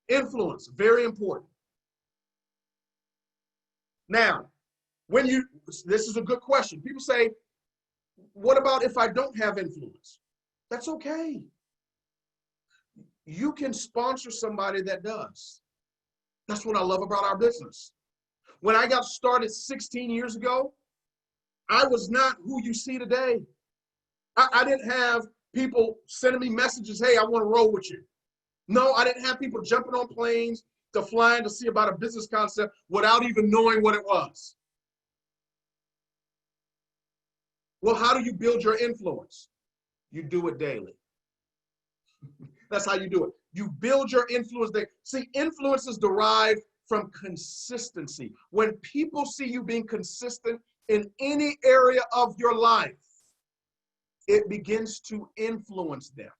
Influence, very important. Now, this is a good question. People say, what about if I don't have influence? That's okay. You can sponsor somebody that does. That's what I love about our business. When I got started 16 years ago, I was not who you see today. I didn't have people sending me messages, hey, I want to roll with you. No, I didn't have people jumping on planes to flying to see about a business concept without even knowing what it was. Well, how do you build your influence? You do it daily. That's how you do it. You build your influence there. See, influence is derived from consistency. When people see you being consistent in any area of your life, it begins to influence them.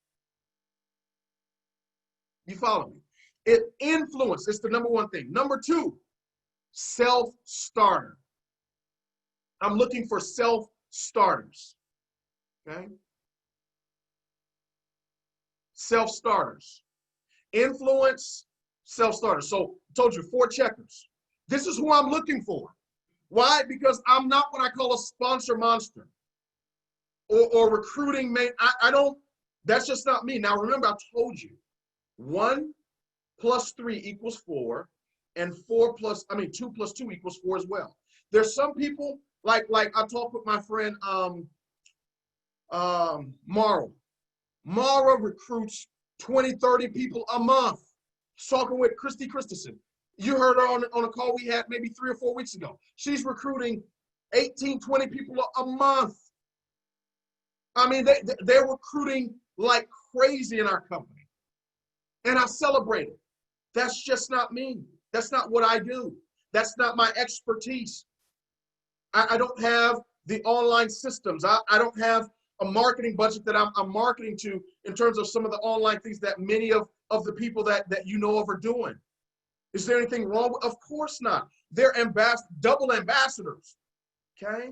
You follow me? It influences. It's the number 1 thing. Number 2, self-starter. I'm looking for self-starters. Okay? Self-starters. Influence, self-starters. So I told you 4 checkers. This is who I'm looking for. Why? Because I'm not what I call a sponsor monster or recruiting. I don't, that's just not me. Now remember, I told you 1 + 3 = 4, and 2 + 2 = 4 as well. There's some people, like I talked with my friend Mara. Mara recruits 20, 30 people a month. Talking with Christy Christensen. You heard her on a call we had maybe 3 or 4 weeks ago. She's recruiting 18, 20 people a month. I mean, they're recruiting like crazy in our company. And I celebrate it. That's just not me. That's not what I do. That's not my expertise. I don't have the online systems. I don't have a marketing budget that I'm marketing to in terms of some of the online things that many of the people that you know of are doing. Is there anything wrong? Of course not. They're double ambassadors, okay?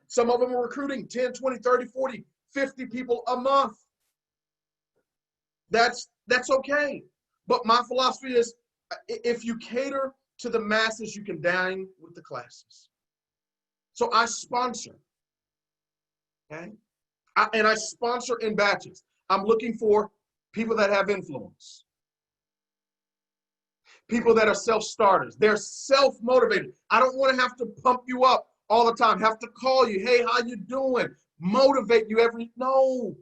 Some of them are recruiting 10, 20, 30, 40, 50 people a month. That's okay. But my philosophy is, if you cater to the masses, you can dine with the classes. So I sponsor, okay? And I sponsor in batches. I'm looking for people that have influence, people that are self-starters. They're self-motivated. I don't want to have to pump you up all the time, have to call you, hey, how you doing? Motivate you no.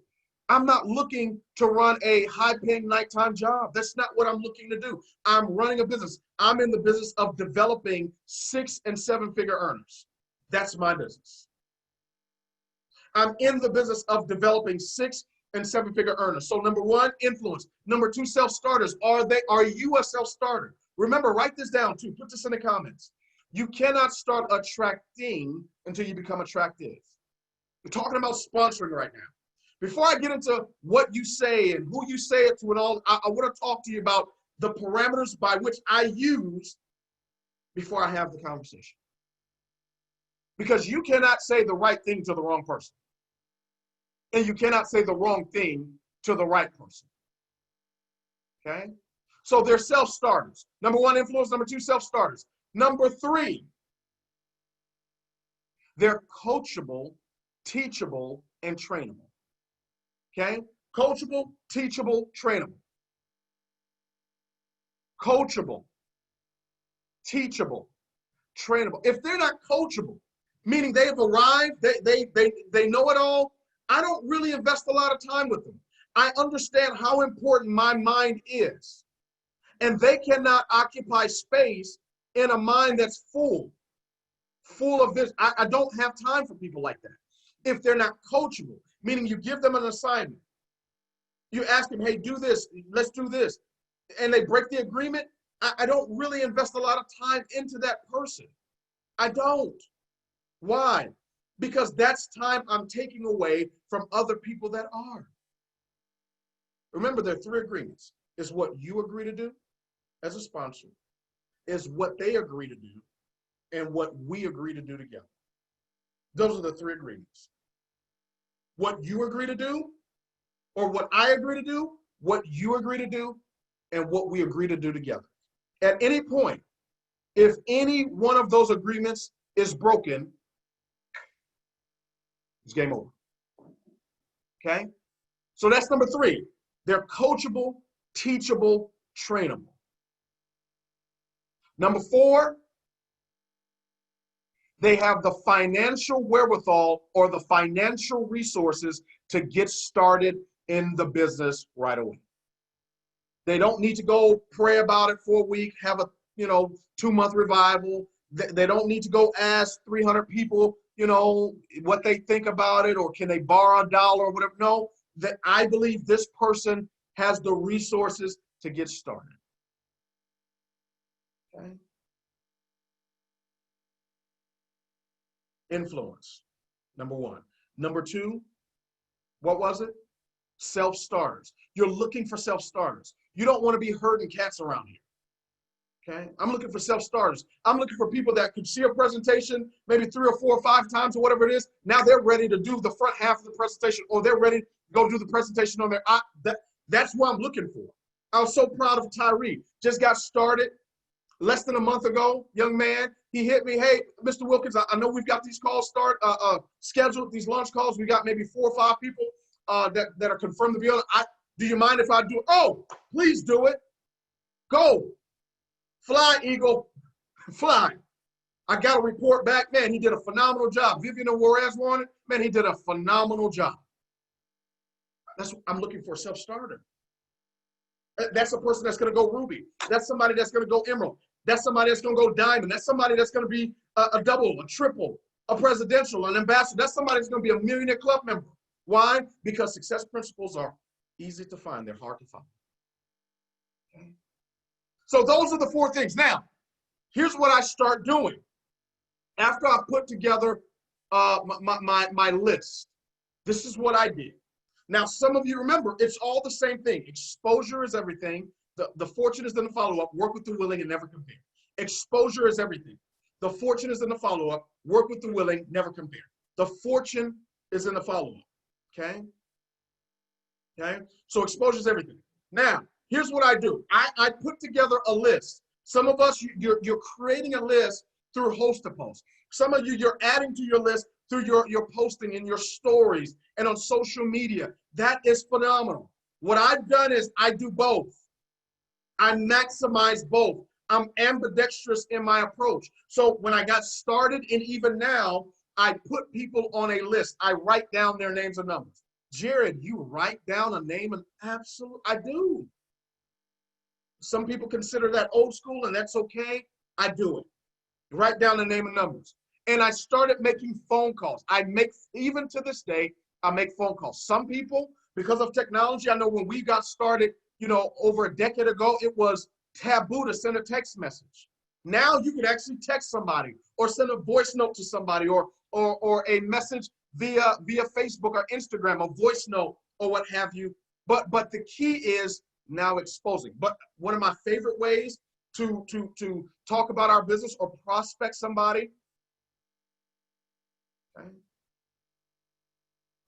I'm not looking to run a high-paying nighttime job. That's not what I'm looking to do. I'm running a business. I'm in the business of developing 6- and 7-figure earners. That's my business. I'm in the business of developing 6- and 7-figure earners. So number 1, influence. Number 2, self-starters. Are you a self-starter? Remember, write this down too. Put this in the comments. You cannot start attracting until you become attractive. We're talking about sponsoring right now. Before I get into what you say and who you say it to and all, I want to talk to you about the parameters by which I use before I have the conversation. Because you cannot say the right thing to the wrong person. And you cannot say the wrong thing to the right person. Okay? So they're self-starters. Number 1, influence. Number 2, self-starters. Number 3, they're coachable, teachable, and trainable. Okay? Coachable, teachable, trainable. Coachable, teachable, trainable. If they're not coachable, meaning they've arrived, they know it all, I don't really invest a lot of time with them. I understand how important my mind is. And they cannot occupy space in a mind that's full of this. I don't have time for people like that. If they're not coachable, meaning you give them an assignment, you ask them, hey, do this, let's do this, and they break the agreement, I don't really invest a lot of time into that person. I don't. Why? Because that's time I'm taking away from other people that are. Remember, there are 3 agreements. It's what you agree to do as a sponsor, is what they agree to do, and what we agree to do together. Those are the 3 agreements. What you agree to do, or what I agree to do, what you agree to do, and what we agree to do together. At any point, if any one of those agreements is broken, it's game over. Okay? So that's number 3. They're coachable, teachable, trainable. Number 4, they have the financial wherewithal or the financial resources to get started in the business right away. They don't need to go pray about it for a week, have a 2-month revival. They don't need to go ask 300 people, what they think about it, or can they borrow $1 or whatever. No, that I believe this person has the resources to get started. Okay. Influence, number 1. Number 2, what was it? Self-starters. You're looking for self-starters. You don't want to be herding cats around here. Okay? I'm looking for self-starters. I'm looking for people that could see a presentation maybe 3 or 4 or 5 times or whatever it is. Now they're ready to do the front half of the presentation, or they're ready to go do the presentation on their that's what I'm looking for. I was so proud of Tyrie. Just got started less than a month ago, young man. He hit me, hey, Mr. Wilkins, I know we've got these calls scheduled, these launch calls. We got maybe 4 or 5 people that are confirmed to be on. Do you mind if I do it? Oh, please do it. Go. Fly, Eagle. Fly. I got a report back. Man, he did a phenomenal job. Vivian and Juarez wanted. Man, he did a phenomenal job. That's what I'm looking for, a self-starter. That's a person that's going to go Ruby. That's somebody that's going to go Emerald. That's somebody that's going to go Diamond. That's somebody that's going to be a double, a triple, a presidential, an ambassador. That's somebody that's going to be a Millionaire Club member. Why? Because success principles are easy to find. They're hard to find. Okay. So those are the 4 things. Now, here's what I start doing. After I put together my list. This is what I did. Now, some of you remember, it's all the same thing. Exposure is everything. The fortune is in the follow-up. Work with the willing and never compare. Exposure is everything. The fortune is in the follow-up. Work with the willing, never compare. The fortune is in the follow-up. Okay? Okay? So exposure is everything. Now, here's what I do. I put together a list. Some of us, you're creating a list through host-to-post. Some of you, you're adding to your list through your posting in your stories and on social media. That is phenomenal. What I've done is I do both. I maximize both. I'm ambidextrous in my approach. So when I got started and even now, I put people on a list. I write down their names and numbers. Jarrod, you write down a name and absolutely, I do. Some people consider that old school and that's okay. I do it. Write down the name and numbers. And I started making phone calls. Even to this day, I make phone calls. Some people, because of technology, I know when we got started, over a decade ago, it was taboo to send a text message. Now you could actually text somebody or send a voice note to somebody or a message via Facebook or Instagram, a voice note or what have you. But the key is now exposing. But one of my favorite ways to talk about our business or prospect somebody. Okay.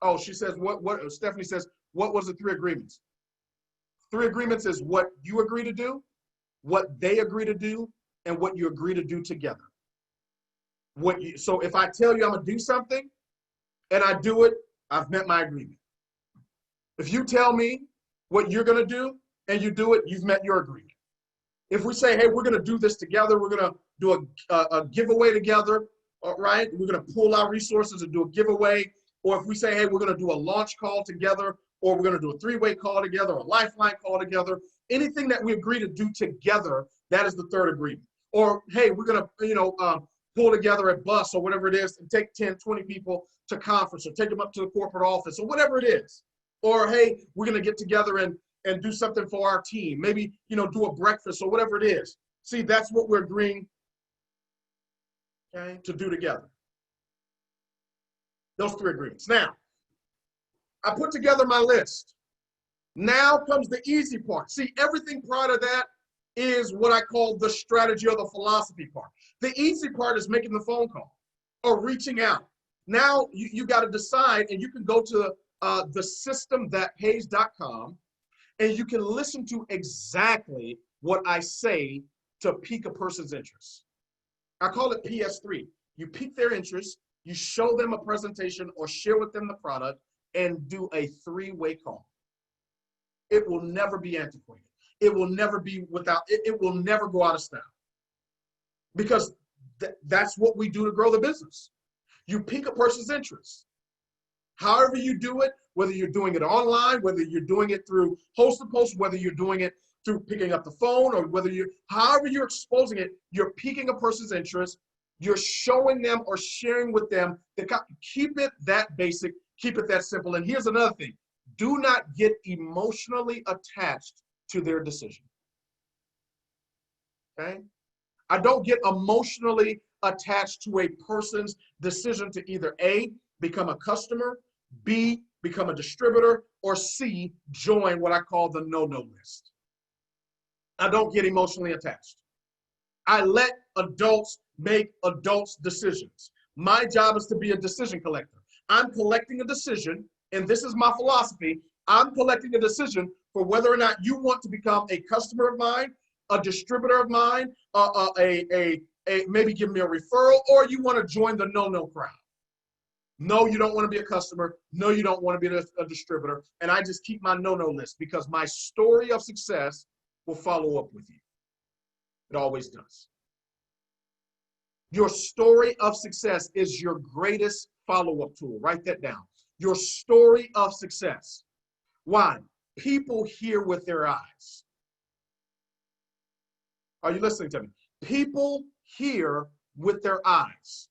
Oh, she says, Stephanie says, what was the 3 agreements? 3 agreements is what you agree to do, what they agree to do, and what you agree to do together. So if I tell you I'm gonna do something and I do it, I've met my agreement. If you tell me what you're gonna do and you do it, you've met your agreement. If we say, hey, we're gonna do this together, we're gonna do a giveaway together, all right? We're gonna pool our resources and do a giveaway. Or if we say, hey, we're gonna do a launch call together, or we're gonna do a 3-way call together, a lifeline call together, anything that we agree to do together, that is the 3rd agreement. Or, hey, we're gonna, pull together a bus or whatever it is and take 10, 20 people to conference or take them up to the corporate office or whatever it is. Or, hey, we're gonna get together and do something for our team. Maybe, do a breakfast or whatever it is. See, that's what we're agreeing, okay, to do together. Those 3 agreements. Now, I put together my list. Now comes the easy part. See, everything prior to that is what I call the strategy or the philosophy part. The easy part is making the phone call or reaching out. Now you got to decide, and you can go to thesystemthatpays.com and you can listen to exactly what I say to pique a person's interest. I call it PS3. You pique their interest, you show them a presentation or share with them the product, and do a 3-way call. It will never be antiquated. It will never be it will never go out of style. Because that's what we do to grow the business. You pique a person's interest. However you do it, whether you're doing it online, whether you're doing it through host-to-post, whether you're doing it through picking up the phone, or however you're exposing it, you're piquing a person's interest. You're showing them or sharing with them. Keep it that basic. Keep it that simple. And here's another thing. Do not get emotionally attached to their decision. Okay? I don't get emotionally attached to a person's decision to either A, become a customer, B, become a distributor, or C, join what I call the no-no list. I don't get emotionally attached. I let adults make adults' decisions. My job is to be a decision collector. I'm collecting a decision, and this is my philosophy. I'm collecting a decision for whether or not you want to become a customer of mine, a distributor of mine, maybe give me a referral, or you want to join the no-no crowd. No, you don't want to be a customer. No, you don't want to be a distributor. And I just keep my no-no list because my story of success will follow up with you. It always does. Your story of success is your greatest follow-up tool. Write that down. Your story of success. Why? People hear with their eyes. Are you listening to me? People hear with their eyes.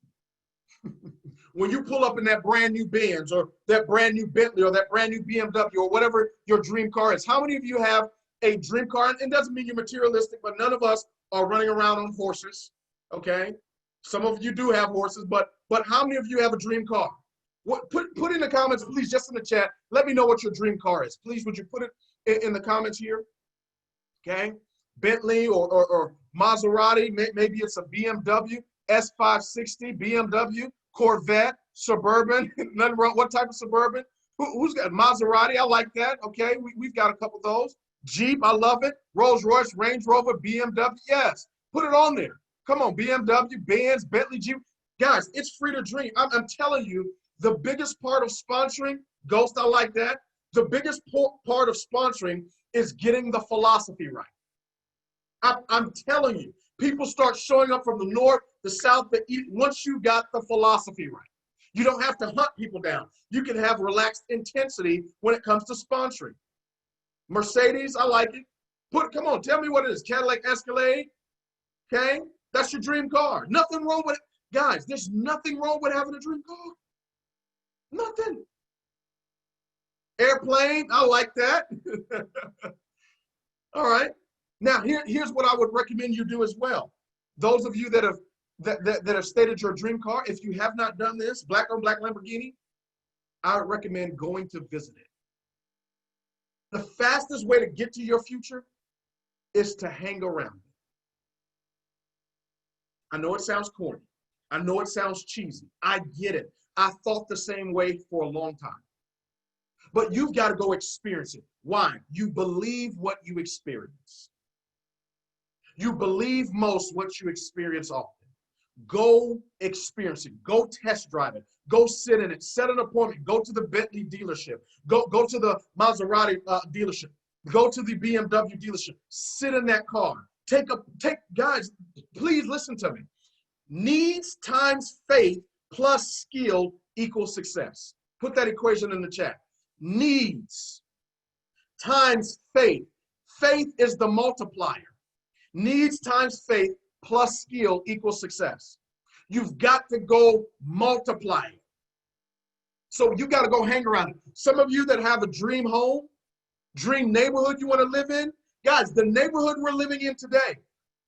When you pull up in that brand new Benz or that brand new Bentley or that brand new BMW or whatever your dream car is, how many of you have a dream car? And it doesn't mean you're materialistic, but none of us are running around on horses, okay? Some of you do have horses, but but how many of you have a dream car? Put in the comments, please, just in the chat. Let me know what your dream car is. Please, would you put it in the comments here? Okay. Bentley or Maserati. Maybe it's a BMW S560, BMW, Corvette, Suburban. Nothing wrong. What type of Suburban? Who's got Maserati? I like that. Okay. We've got a couple of those. Jeep. I love it. Rolls Royce, Range Rover, BMW. Yes. Put it on there. Come on. BMW, Benz, Bentley, Jeep. Guys, it's free to dream. I'm telling you, the biggest part of sponsoring, Ghost, I like that. The biggest part of sponsoring is getting the philosophy right. I'm telling you, people start showing up from the north, the south, the east, once you got the philosophy right. You don't have to hunt people down. You can have relaxed intensity when it comes to sponsoring. Mercedes, I like it. Come on, tell me what it is. Cadillac Escalade, okay? That's your dream car. Nothing wrong with it. Guys, there's nothing wrong with having a dream car. Nothing. Airplane, I like that. All right. Now, here's what I would recommend you do as well. Those of you that have stated your dream car, if you have not done this, black on black Lamborghini, I would recommend going to visit it. The fastest way to get to your future is to hang around it. I know it sounds corny. I know it sounds cheesy. I get it. I thought the same way for a long time. But you've got to go experience it. Why? You believe what you experience. You believe most what you experience often. Go experience it. Go test drive it. Go sit in it. Set an appointment. Go to the Bentley dealership. Go to the Maserati dealership. Go to the BMW dealership. Sit in that car. Guys, please listen to me. Needs times faith plus skill equals success. Put that equation in the chat. Needs times faith. Faith is the multiplier. Needs times faith plus skill equals success. You've got to go multiply it. So you got to go hang around it. Some of you that have a dream home, dream neighborhood you want to live in, guys, the neighborhood we're living in today,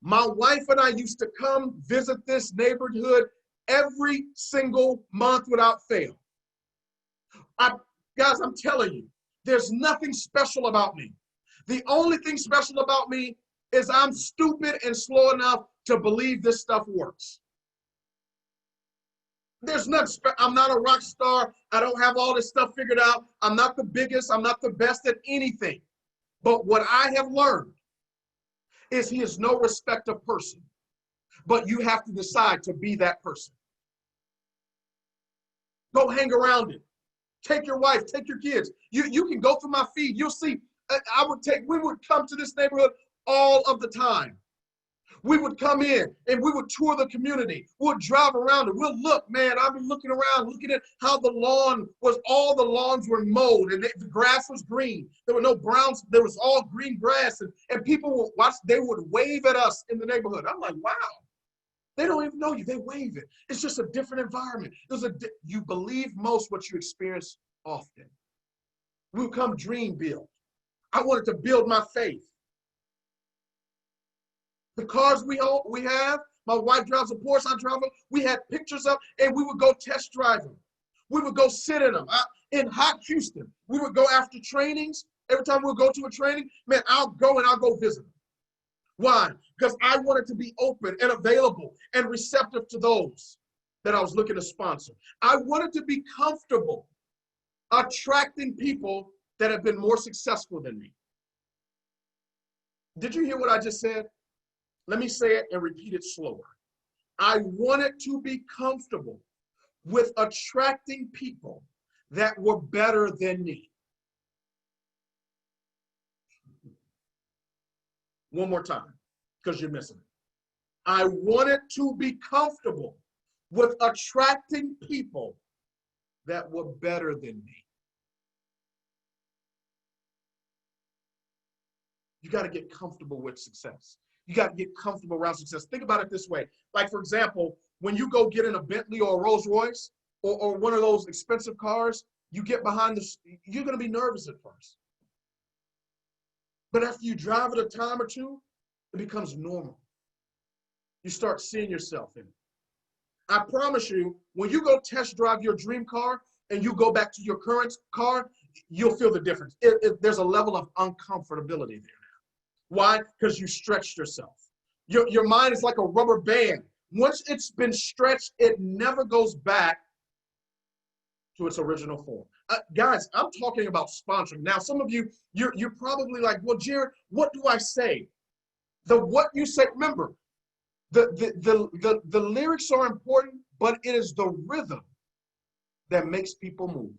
my wife and I used to come visit this neighborhood every single month without fail. Guys, I'm telling you, there's nothing special about me. The only thing special about me is I'm stupid and slow enough to believe this stuff works. There's nothing I'm not a rock star. I don't have all this stuff figured out. I'm not the biggest. I'm not the best at anything. But what I have learned is he is no respecter of person. But you have to decide to be that person. Go hang around it. Take your wife, take your kids. You can go through my feed. You'll see, we would come to this neighborhood all of the time. We would come in and we would tour the community. We'll drive around it. We'll look, man, I've been looking around, looking at how the lawn was, all the lawns were mowed and the grass was green. There were no browns, there was all green grass and people would watch, they would wave at us in the neighborhood. I'm like, wow. They don't even know you. They wave it. It's just a different environment. You believe most what you experience often. We'll come dream build. I wanted to build my faith. The cars we have, my wife drives a Porsche, I drive them. We had pictures of, and we would go test drive them. We would go sit in them. In hot Houston, we would go after trainings. Every time we'll go to a training, man, I'll go visit them. Why? Because I wanted to be open and available and receptive to those that I was looking to sponsor. I wanted to be comfortable attracting people that have been more successful than me. Did you hear what I just said? Let me say it and repeat it slower. I wanted to be comfortable with attracting people that were better than me. One more time, because you're missing it. I wanted to be comfortable with attracting people that were better than me. You got to get comfortable with success. You got to get comfortable around success. Think about it this way. Like, for example, when you go get in a Bentley or a Rolls Royce or one of those expensive cars, you get behind you're going to be nervous at first. But after you drive it a time or two, it becomes normal. You start seeing yourself in it. I promise you, when you go test drive your dream car and you go back to your current car, you'll feel the difference. There's a level of uncomfortability there now. Why? Because you stretched yourself. Your mind is like a rubber band. Once it's been stretched, it never goes back to its original form. Guys, I'm talking about sponsoring. Now, some of you, you're probably like, well, Jarrod, what do I say? What you say, remember, the lyrics are important, but it is the rhythm that makes people move.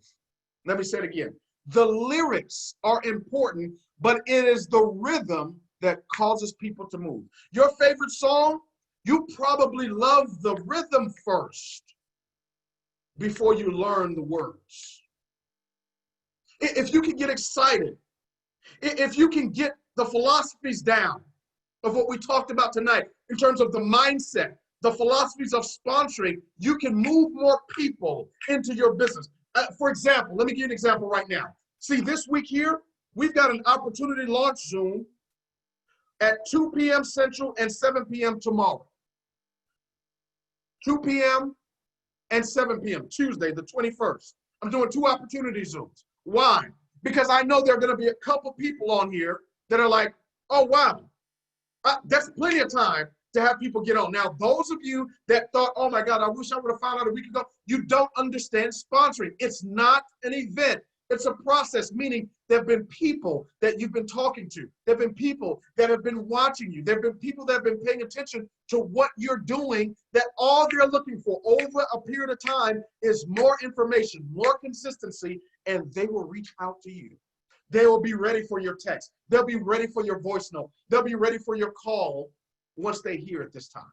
Let me say it again. The lyrics are important, but it is the rhythm that causes people to move. Your favorite song, you probably love the rhythm first before you learn the words. If you can get excited, if you can get the philosophies down of what we talked about tonight in terms of the mindset, the philosophies of sponsoring, you can move more people into your business. For example, let me give you an example right now. See, this week here, we've got an opportunity launch Zoom at 2 p.m. Central and 7 p.m. tomorrow. 2 p.m. and 7 p.m. Tuesday, the 21st. I'm doing 2 opportunity Zooms. Why? Because I know there are going to be a couple people on here that are like, oh, wow, that's plenty of time to have people get on. Now, those of you that thought, oh my God, I wish I would have found out a week ago, you don't understand sponsoring. It's not an event. It's a process, meaning there have been people that you've been talking to. There have been people that have been watching you. There have been people that have been paying attention to what you're doing, that all they're looking for over a period of time is more information, more consistency, and they will reach out to you. They will be ready for your text. They'll be ready for your voice note. They'll be ready for your call once they hear it this time.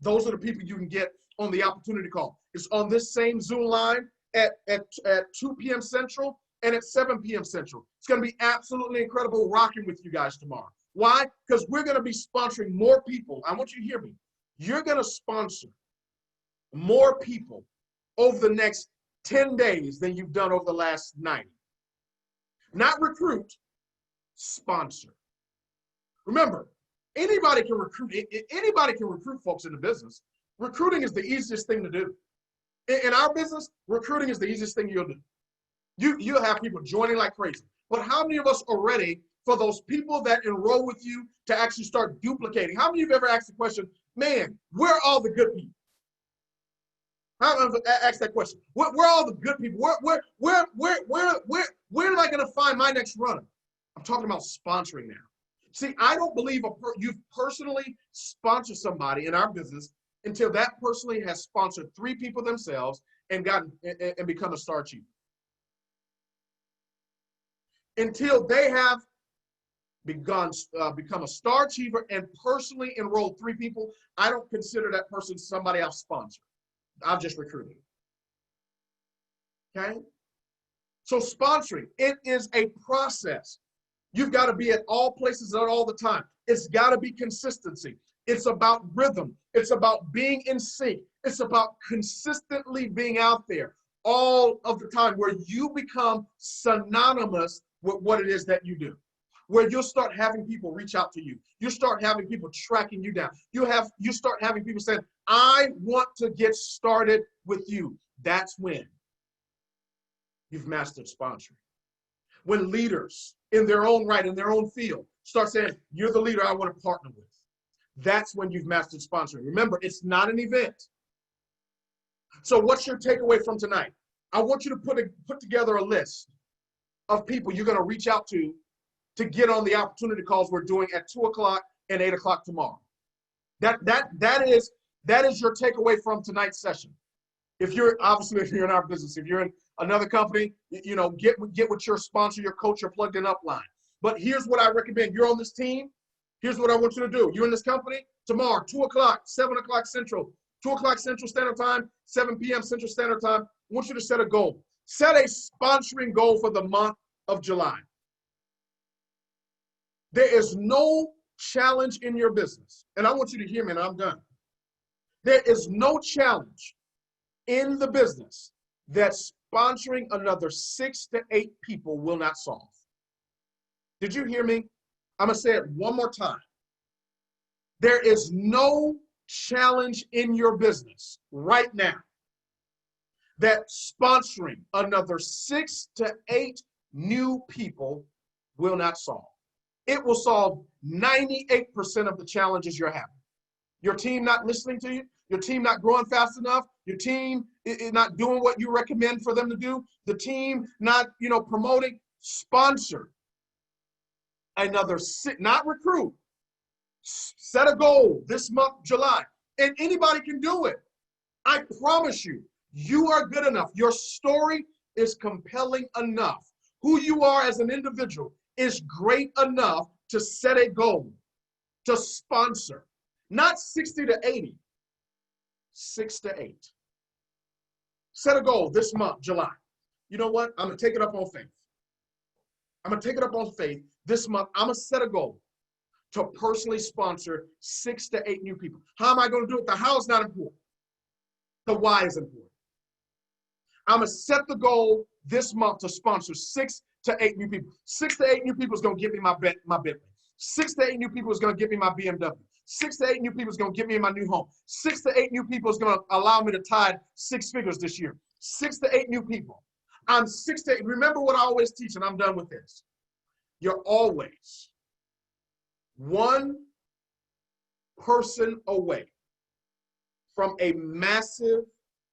Those are the people you can get on the opportunity call. It's on this same Zoom line at 2 p.m. Central and at 7 p.m. Central. It's going to be absolutely incredible rocking with you guys tomorrow. Why? Because we're going to be sponsoring more people. I want you to hear me. You're going to sponsor more people over the next 10 days than you've done over the last 90. Not recruit, sponsor. Remember, anybody can recruit. Anybody can recruit folks in the business. Recruiting is the easiest thing to do. In our business, recruiting is the easiest thing you'll do. You'll have people joining like crazy. But how many of us are ready for those people that enroll with you to actually start duplicating? How many of you have ever asked the question, man, where are all the good people? How many of you have asked that question? Where are all the good people? Where am I going to find my next runner? I'm talking about sponsoring now. See, I don't believe you've personally sponsored somebody in our business until that personally has sponsored 3 people themselves and become a star achiever. Until they have become a star achiever and personally enrolled 3 people, I don't consider that person somebody I've sponsored. I've just recruited. Okay? So sponsoring, it is a process. You've got to be at all places at all the time. It's got to be consistency. It's about rhythm. It's about being in sync. It's about consistently being out there all of the time, where you become synonymous with what it is that you do, where you'll start having people reach out to you. You start having people tracking you down. You start having people saying, I want to get started with you. That's when you've mastered sponsoring. When leaders in their own right, in their own field, start saying, you're the leader I want to partner with. That's when you've mastered sponsoring. Remember, it's not an event. So what's your takeaway from tonight? I want you to put together a list of people you're going to reach out to get on the opportunity calls we're doing at 2 o'clock and 8 o'clock tomorrow. That is your takeaway from tonight's session. If you're in our business, if you're in another company, get with your sponsor, your coach, your plugged in upline. But here's what I recommend. You're on this team. Here's what I want you to do. You're in this company tomorrow, 2 o'clock, 7 o'clock Central, 2 o'clock Central Standard Time, 7 p.m. Central Standard Time. I want you to set a goal. Set a sponsoring goal for the month of July. There is no challenge in your business, and I want you to hear me, and I'm done. There is no challenge in the business that sponsoring another 6 to 8 people will not solve. Did you hear me? I'm going to say it one more time. There is no challenge in your business right now that sponsoring another 6 to 8 new people will not solve. It will solve 98% of the challenges you're having. Your team not listening to you, your team not growing fast enough, your team is not doing what you recommend for them to do, the team not, promoting. Sponsor another 6, not recruit. Set a goal this month, July, and anybody can do it. I promise you, you are good enough. Your story is compelling enough. Who you are as an individual is great enough to set a goal, to sponsor, not 60 to 80, 6 to 8. Set a goal this month, July. You know what? I'm going to take it up on faith. I'm going to take it up on faith. This month, I'm going to set a goal to personally sponsor 6 to 8 new people. How am I going to do it? The how is not important. The why is important. I'm going to set the goal this month to sponsor 6 to 8 new people. 6 to 8 new people is going to give me my Bentley. 6 to 8 new people is going to give me my BMW. 6 to 8 new people is going to give me my new home. 6 to 8 new people is going to allow me to tithe 6 figures this year. 6 to 8 new people. I'm 6 to 8. Remember what I always teach, and I'm done with this. You're always one person away from a massive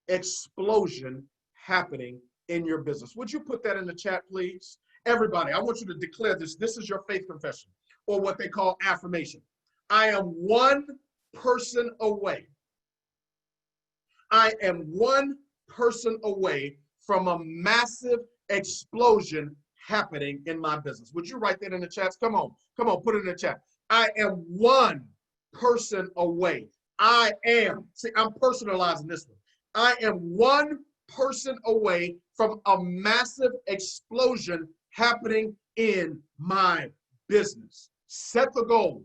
explosion happening in your business. Would you put that in the chat, please? Everybody, I want you to declare this. This is your faith confession, or what they call affirmation. I am one person away. I am one person away from a massive explosion happening in my business. Would you write that in the chats? Come on, put it in the chat. I am one person away. I am, see, I'm personalizing this one. I am one person away from a massive explosion happening in my business. Set the goal,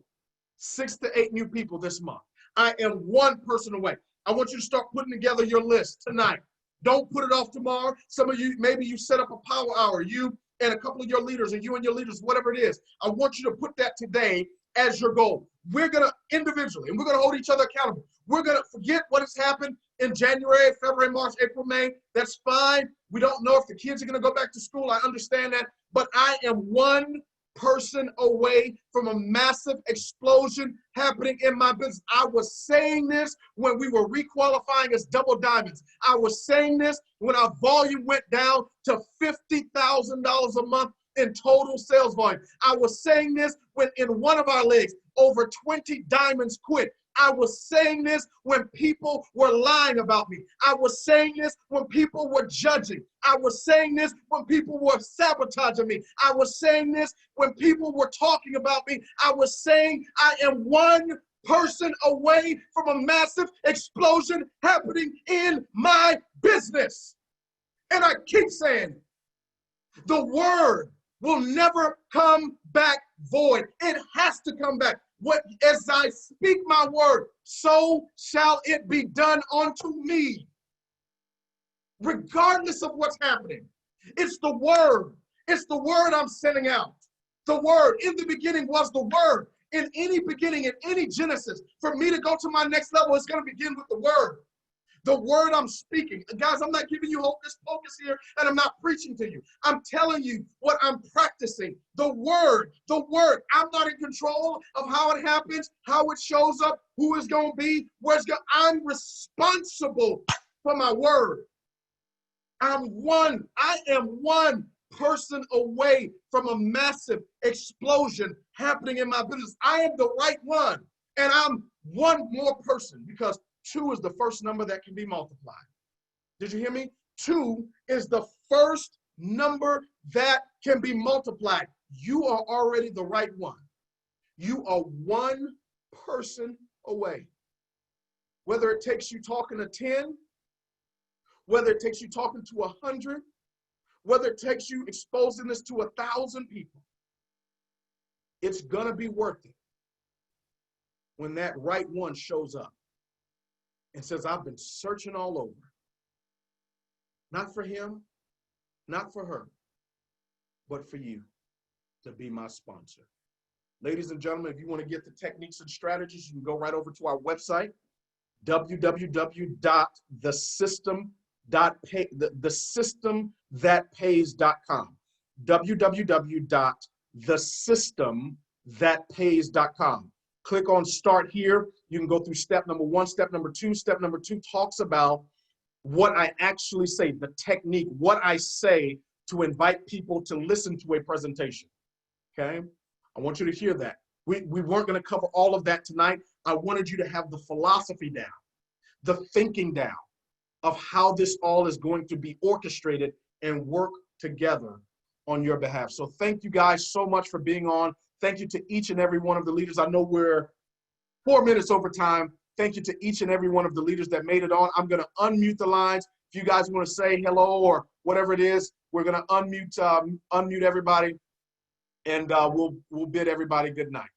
6 to 8 new people this month. I am one person away. I want you to start putting together your list tonight. Don't put it off tomorrow. Some of you, maybe you set up a power hour, you and a couple of your leaders, or you and your leaders, whatever it is. I want you to put that today as your goal. We're going to individually, and we're going to hold each other accountable. We're going to forget what has happened in January, February, March, April, May. That's fine. We don't know if the kids are going to go back to school. I understand that. But I am one person away from a massive explosion happening in my business. I was saying this when we were requalifying as double diamonds. I was saying this when our volume went down to $50,000 a month in total sales volume. I was saying this when in one of our legs, over 20 diamonds quit. I was saying this when people were lying about me. I was saying this when people were judging. I was saying this when people were sabotaging me. I was saying this when people were talking about me. I was saying I am one person away from a massive explosion happening in my business. And I keep saying, the word will never come back void. It has to come back. As I speak my word, so shall it be done unto me. Regardless of what's happening. It's the word. It's the word I'm sending out. The word. In the beginning was the word. In any beginning, in any Genesis, for me to go to my next level, it's going to begin with the word. The word I'm speaking. Guys, I'm not giving you hocus pocus here, and I'm not preaching to you. I'm telling you what I'm practicing. The word. I'm not in control of how it happens, how it shows up, who it's going to be, where it's going. I'm responsible for my word. I am one person away from a massive explosion happening in my business. I am the right one, and I'm one more person, because 2 is the first number that can be multiplied. Did you hear me? 2 is the first number that can be multiplied. You are already the right one. You are one person away. Whether it takes you talking to 10, whether it takes you talking to 100, whether it takes you exposing this to 1,000 people, it's gonna be worth it when that right one shows up and says, I've been searching all over. Not for him, not for her, but for you to be my sponsor. Ladies and gentlemen, if you want to get the techniques and strategies, you can go right over to our website, www.thesystemthatpays.com. www.thesystemthatpays.com. Click on start here. You can go through step number 1, step number 2. Step number 2 talks about what I actually say, the technique, what I say to invite people to listen to a presentation. Okay? I want you to hear that. We weren't going to cover all of that tonight. I wanted you to have the philosophy down, the thinking down of how this all is going to be orchestrated and work together on your behalf. So thank you guys so much for being on. Thank you to each and every one of the leaders. I know we're 4 minutes over time. Thank you to each and every one of the leaders that made it on. I'm going to unmute the lines. If you guys want to say hello or whatever it is, we're going to unmute everybody, and we'll bid everybody good night.